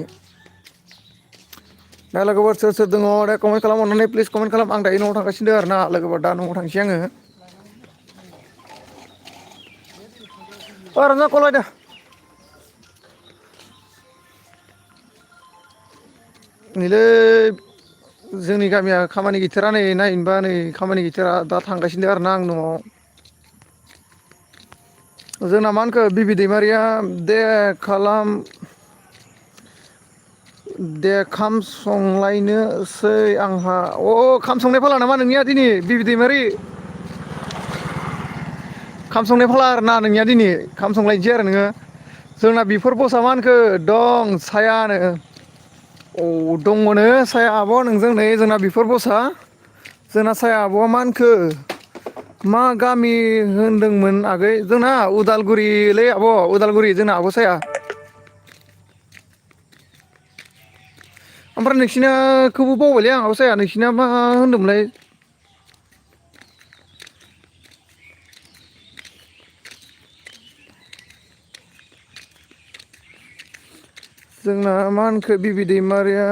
दा लोगोफोर सोर सोर दङ दे कमेन्ट खालाम अननानै प्लिज कमेन्ट खालाम आं दायो न'आव थांगासिनो दं आरोना लोगोफोर दा न'आव थांसै आङो रन्जा कल लायदो नैलै जोंनि गामिया खामानि गैथारा नै नायनोबा नै खामानि गैथारा दा थांगासिनो आरोना आं न'आव जोंना मा होनखो बिबि दैमारिया दे खालाम दे खाम संलायनोसै आंहा खाम संनाय फाला नामा नोंनिया दिनै बिबि दैमारि खाम संनाय फाला आरोना नोंनिया दिनै खाम संलायनोसै आरो नोङो जोंना बिफोर बसा मा होनखो दं सायानो दङनो साया आब' नोंजों नै जोंना बिफोर बसा जोंना साया आब'आ मा होनखो मा गामि होनदोंमोन आगै जोंना उदालगुरिलै आब' उदालगुरि जोंना आब' साया ओमफ्राय नोंसिनाखौबो बावबायलै आं आब' साया नोंसिना मा होनदोंमोनलाय जोंना मा होनखो बिबि दैमारिया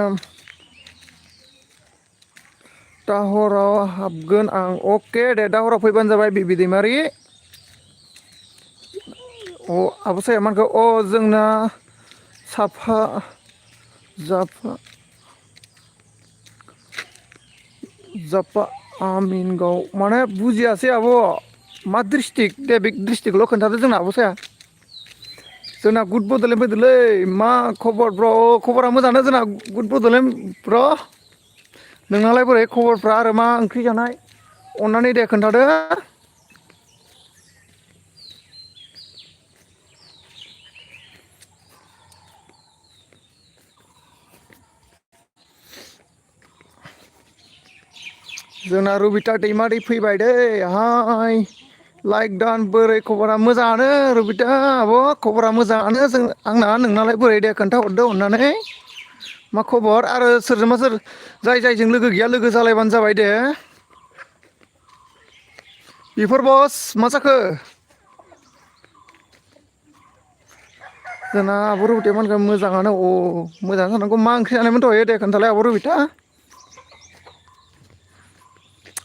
दाहराव हाबगोन आं अके दे दाहराव फैबानो जाबाय बिबि दैमारि आब' साया मा होनखो जोंना साफा जापा आमिनगाव माने बुजियासै आब' मा डिस्ट्रिक्ट दे बे डिस्ट्रिक्टल' खोन्थादो जोंना आब' साया जोंना गुड बड'लेण्ड फैदोलै मा खबर ब्र खबरा मोजाङानो जोंना गुड बड'लेण्ड ब्र नोंनालाय बोरै खबरफ्रा आरो मा ओंख्रि जानाय अननानै दे खोन्थादो जोंना रबिता दैमारि फैबाय दै हाय लाइक दान बोरै खबरा मोजाङानो रबिता आब' खबरा मोजाङानो जों आंना नोंनालाय बोरै दे खोन्थाहरदो अननानै मा खबर आरो सोरजोंबा सोर जायजों लोगो गैया लोगो जालायबानो जाबाय दे बिफोर बस मा जाखो जोंना आब' रबिताया मा होनखो मोजाङानो मोजाङानो जानांगौ मा ओंख्रि जानायमोन दहायो दे खोन्थालाय आब' रबिता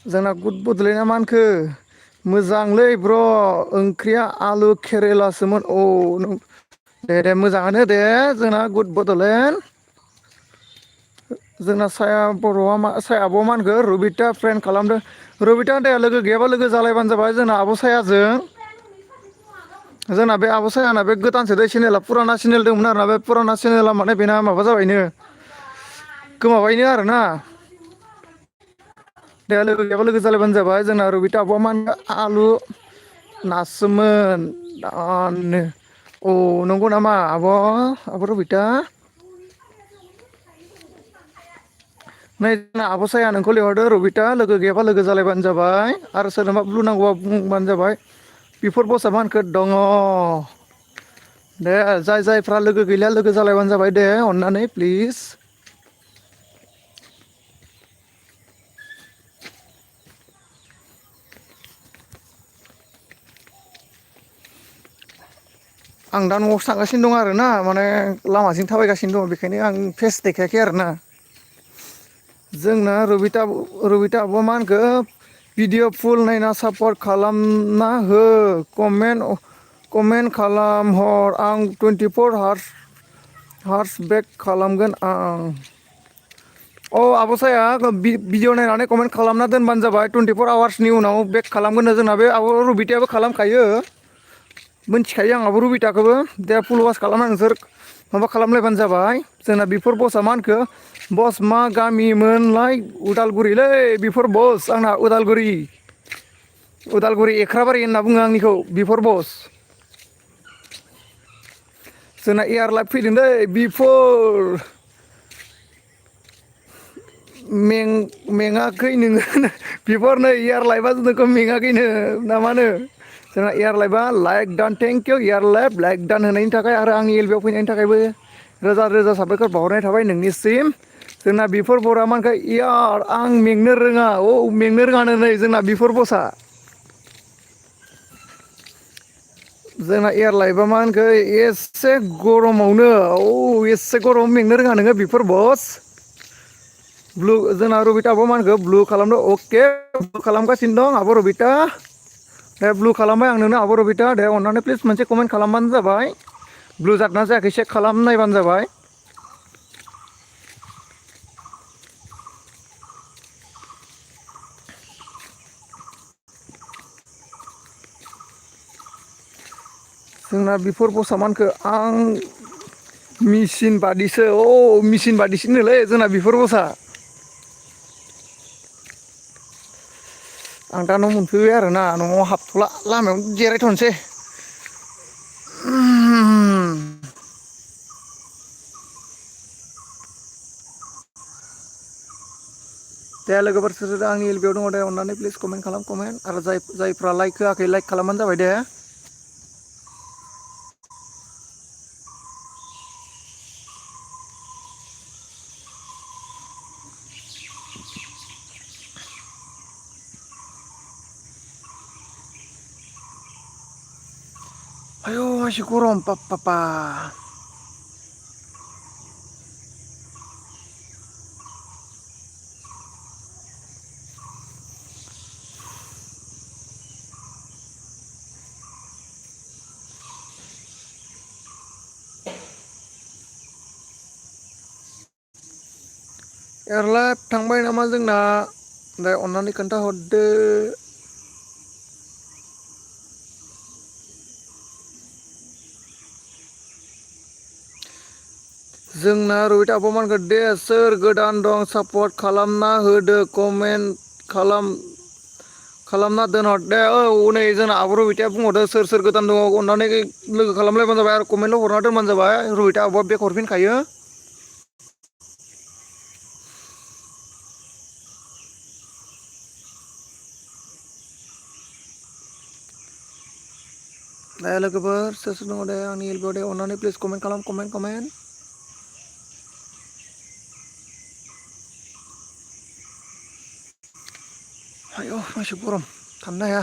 जोंना गुड बड'लेण्डआ मा होनखो मोजांलै ब्र ओंख्रिया आलु केरेलासोमोन दे मोजाङानो दे जोंना गुड बड'लेण्ड जोंना साया साया आब'आ मा होनखो रबिता फ्रेन्ड खालामदों रबिता दे लोगो गैयाबा लोगो जालायबानो जाबाय जोंना आब' सायाजों जोंना बे आब' सायाना बे गोदानसो दै चेनेला फुराना चेनेल दंमोन आरोना बे फुराना चेनेला माने बेना माबा जाबायनो गोमाबायनो आरोना दे लोगो गैयाबा लोगो जालायबानो जाबाय जोंना रबिता आब'आ मा होनो आलु नासोमोन दानो नंगौ नामा आब' रबिता नै जोंना आब' साया नोंखौ लिंहरदो रबिता लोगो गैयाबा लोगो जालायबानो जाबाय आरो सोरनोबा ब्लु नांगौबा बुंबानो जाबाय बिफोर बसआ मा होनखो दङ दे जायफ्रा लोगो गैला लोगो जालायबानो जाबाय दे अननानै प्लिज आं दा न'आवसो थांगासिनो दं आरोना माने लामाजों थाबायगासिनो दङ बेखायनो आं फेस देखायाखै आरोना जोंना रबिता आब'आ मा होनखो भिडिअ फुल नायना सापर्ट खालामना हो कमेन्ट खालामहर आं 24 हार्स बेक खालामगोन आं आब' साया भिडिअ नायनानै कमेन्ट खालामना दोनबानो जाबाय 24 आवार्सनि उनाव बेक खालामगोन जोंना बे आब' रबितायाबो खालामखायो मिथिखायो आं आब' रबिताखौबो दे फुल वास खालामना नोंसोर माबा खालामलायबानो जाबाय जोंना बिफोर बसआ मा होनखो बस मा गामिमोनलाय उदालगुरिलै बिफोर बस आंना उदालगुरि एख्राबारि होनना बुङो आंनिखौ बिफोर बस जोंना एयार लाइफ फैदों दै बिफोर मेङाखै नोङो बिफोर नै एयार लाइफआ नोंखौ मेङाखैनो ना मा होनो जोंना एयार लाइफआ लाइक दान thank you air life like दान होनायनि थाखाय आरो आंनि एलबिआव फैनायनि थाखायबो रोजा रोजा साबायखर बावहरनाय थाबाय नोंनिसिम जोंना बिफोर बरा मा होनखो यार आं मेंनो रोङा मेंनो रोङानो नै जोंना बिफोर बसआ जोंना एयार लाइफआ मा होनखो एसे गरमावनो एसे गरमाव मेंनो रोङा नोङो बिफोर बस जोंना रबिता आब'आ मा होनखो ब्लु खालामदो अके ब्लु खालामगासिनो दं आब' रबिता दे ब्लु खालामबाय आं नोंनो आब' रबिता दे अननानै प्लिज मोनसे कमेन्ट खालामबानो जाबाय ब्लु जादोंना जायाखै चेक खालाम नायबानो जाबाय जोंना बिफोर बसआ मा होनखो मेचिन बादिसो मेचिन बादिसोनोलै जोंना बेफोर बसा आं दा न' मोनफैबाय आरोना न'आव हाबथ'ला लामायाव जिरायथ'नोसै दे लोगोफोर सोर सोर आंनि एलबियाव दङ दे अननानै प्लिज कमेन्ट खालाम कमेन्ट आरो जायफ्रा लाइक होआखै लाइक खालामबानो जाबाय दे आयौ एसे गरम पापा एयारलाइफ थांबाय नामा जोंना दे अननानै खोन्थाहरदो जोंना रबिता आब'मानखौ दे सोर गोदान दं सापर्ट खालामना होदो कमेन्ट खालामना दोनहर दे नै जोंना आब' रबिताया बुंहरदो सोर सोर गोदान दङ अननानै लोगो खालामलायबानो जाबाय आरो कमेन्टल' हरना दोनबानो जाबाय रबिता आब'आ बेक हरफिनखायो दे लोगोफोर सोर सोर दङ दे आंनि एलबियाव दे अननानै प्लिज कमेन्ट खालाम कमेन्ट आयौ मासे गरम थानो हाया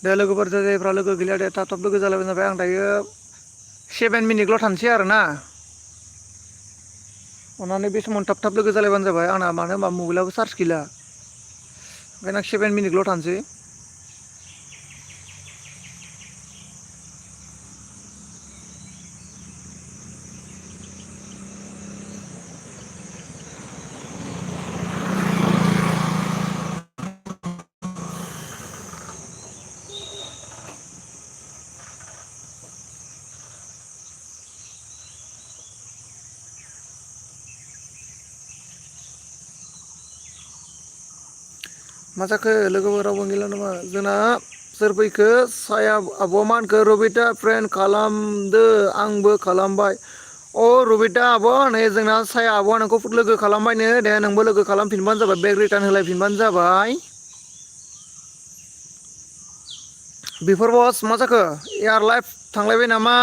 दे लोगोफोर जायफ्रा लोगो गैला दे थाब थाब लोगो जालायबानो जाबाय आं दायो 7 मिनिटल' थानोसै आरोना अननानै बे समाव थाब थाब लोगो जालायबानो जाबाय आंना मानो होनबा मबाइलाबो चार्ज गैला ओंखायनो आं 7 मिनिटल' थानोसै मा जाखो लोगोफोर रावबो गैला नामा जोंना सोर फैखो साया आब'मानखौ रबिता फ्रेन्ड खालामदो आंबो खालामबाय रबिता आब' नै जोंना साया आब'आ नोंखौ लोगो खालामबायनो दे नोंबो लोगो खालामफिनबानो जाबाय बेक रिटार्न होलायफिनबानो जाबाय बिफोर बस मा जाखो एयार लाइफ थांलायबाय नामा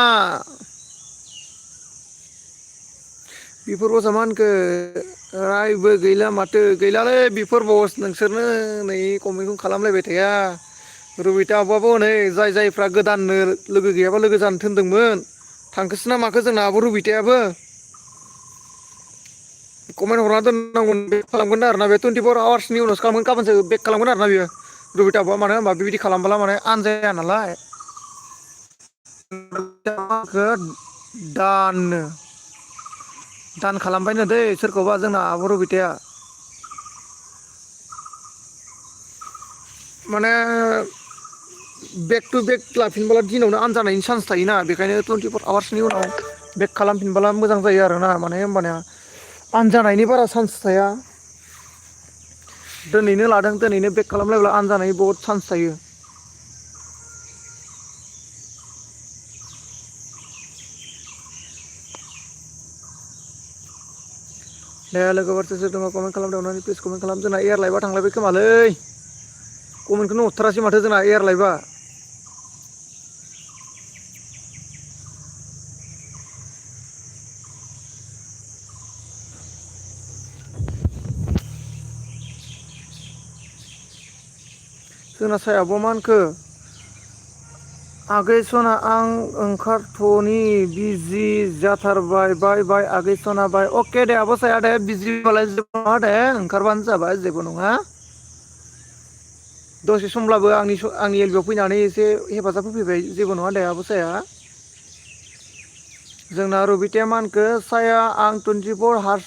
बिफोर बसआ मा होनखो रायबो गैला माथो गैलालै बिफोर बस नोंसोरनो नै कमेन्टखौ खालामलायबाय थाया रबिता आब'आबो नै जायफ्रा गोदाननो लोगो गैयाबा लोगो जानो थिनदोंमोन थांखोसो ना माखो जोंना आब' रबितायाबो कमेन्ट हरना दोननांगौ बेक खालामगोन आरोना बे 24 आवार्सनि उनावसो खालामगोन गाबोनसो बेक खालामगोन आरोना बियो रबिता आब'आ मानो होनबा बेबायदि खालामब्ला माने आनजाया नालाय दान खालामबायनो दै सोरखौबा जोंना आब' रबिताया माने बेक टु बेक लाफिनबोला दिनावनो आनजानायनि चान्स थायोना बेखायनो 24 आवार्सनि उनाव बेक खालामफिनबोला मोजां जायो आरोना माने होमबानिया आनजानायनि बारा चान्स थाया दिनैनो लादों दिनैनो बेक खालामलायब्ला आनजानायनि बहुद चान्स थायो दे लोगोफोर सोर दङ कमेन्ट खालामदो अननानै प्लिज कमेन्ट खालाम जोंना एयार लाइफआ थांलायबाय खोमालै कमेन्टखौनो हरथारासै माथो जोंना एयार लाइफआ जोंना साया आब'आ मा होनखो आगै सना आं ओंखारथ'नि बिजि जाथारबाय बाय बाय आगै सना बाय अके दे आब' साया दे बिजिबालाय जेबो नङा दे ओंखारबानो जाबाय जेबो नङा दसे समब्लाबो आंनि एलबियाव फैनानै एसे हेफाजाब होफैबाय जेबो नङा दे आब' साया जोंना रबिताया मा होनखो साया आं 24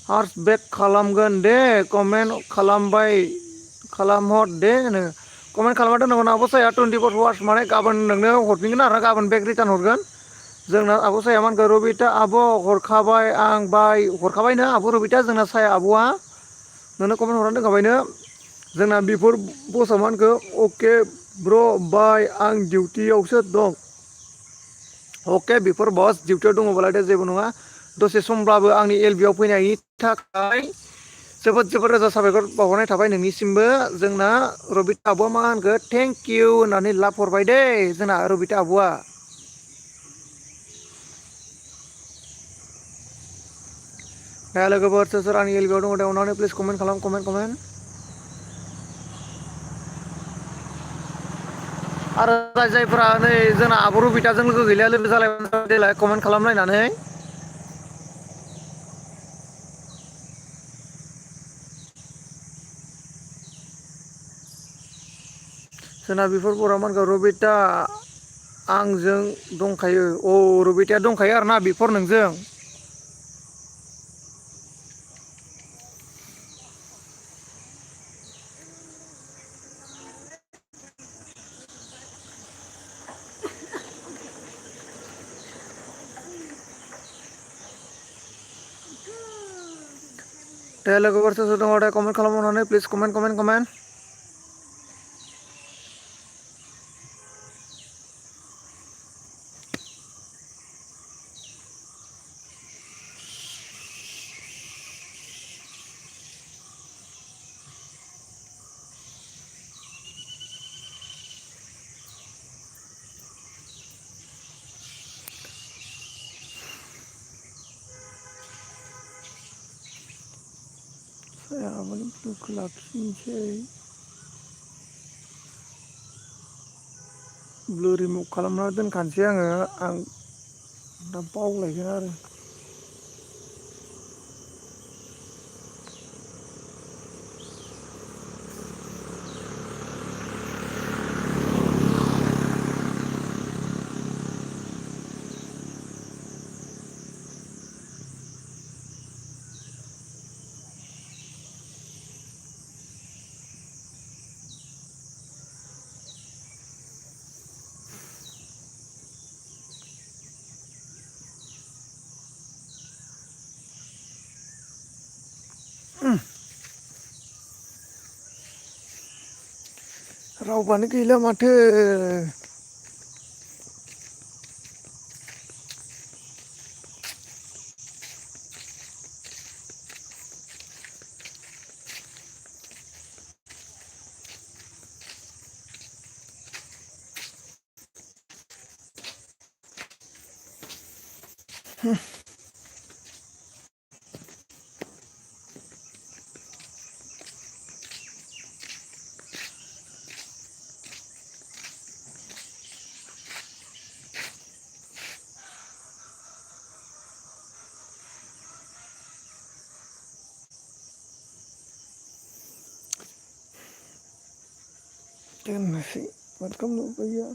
हार्स बेक खालामगोन दे कमेन्ट खालामबाय खालामहर दे नो कमेन्ट खालामना दोननांगौ ना आब' साया 24 आवार्स माने गाबोन नोंनो हरफिनगोन आरो गाबोन बेक रिटार्न हरगोन जोंना आब' साया मा होनखो रबिता आब' हरखाबाय आं बाय हरखाबायनो आब' रबिता जोंना साया आब'आ नोंनो कमेन्ट हरनानै दोनखाबायनो जोंना बेफोर बसआ मा होनखो अके ब्र' बाय आं डिउटियावसो दं अके बेफोर बस डिउटियाव दङबालाय दे जेबो नङा दसे समब्लाबो आंनि एलबिआव फैनायनि थाखाय जोबोद जोबोद रोजा साबायखर बावहरनाय थाबाय नोंनिसिमबो जोंना रबिता आब'आ मा होनखो थेंक इउ होननानै लाभ हरबाय दै जोंना रबिता आब'आ दा लोगोफोर सोर सोर आंनि एलबिआव दङ दे अननानै प्लिज कमेन्ट खालाम कमेन्ट आरो जायफोरा नै जोंना आब' रबिताजों लोगो गैलाया लोगो जालायबाय देलाय कमेन्ट खालामलायनानै जोंना बेफोर बर' मा होनखो रबिता आंजों दंखायो अ रबिताया दंखायो आरोना बेफोर नोंजों दे लोगोफोर सोर सोर दङ दे कमेन्ट खालामनानै प्लिज कमेन्ट saya माने ब्लुखौ लाखिनोसै ब्लु रिमुभ खालामना दोनखानोसै आं दा बावलायगोन आरो रावबानो गैला माथो दोननोसै माथो खालामनो उपाय गैया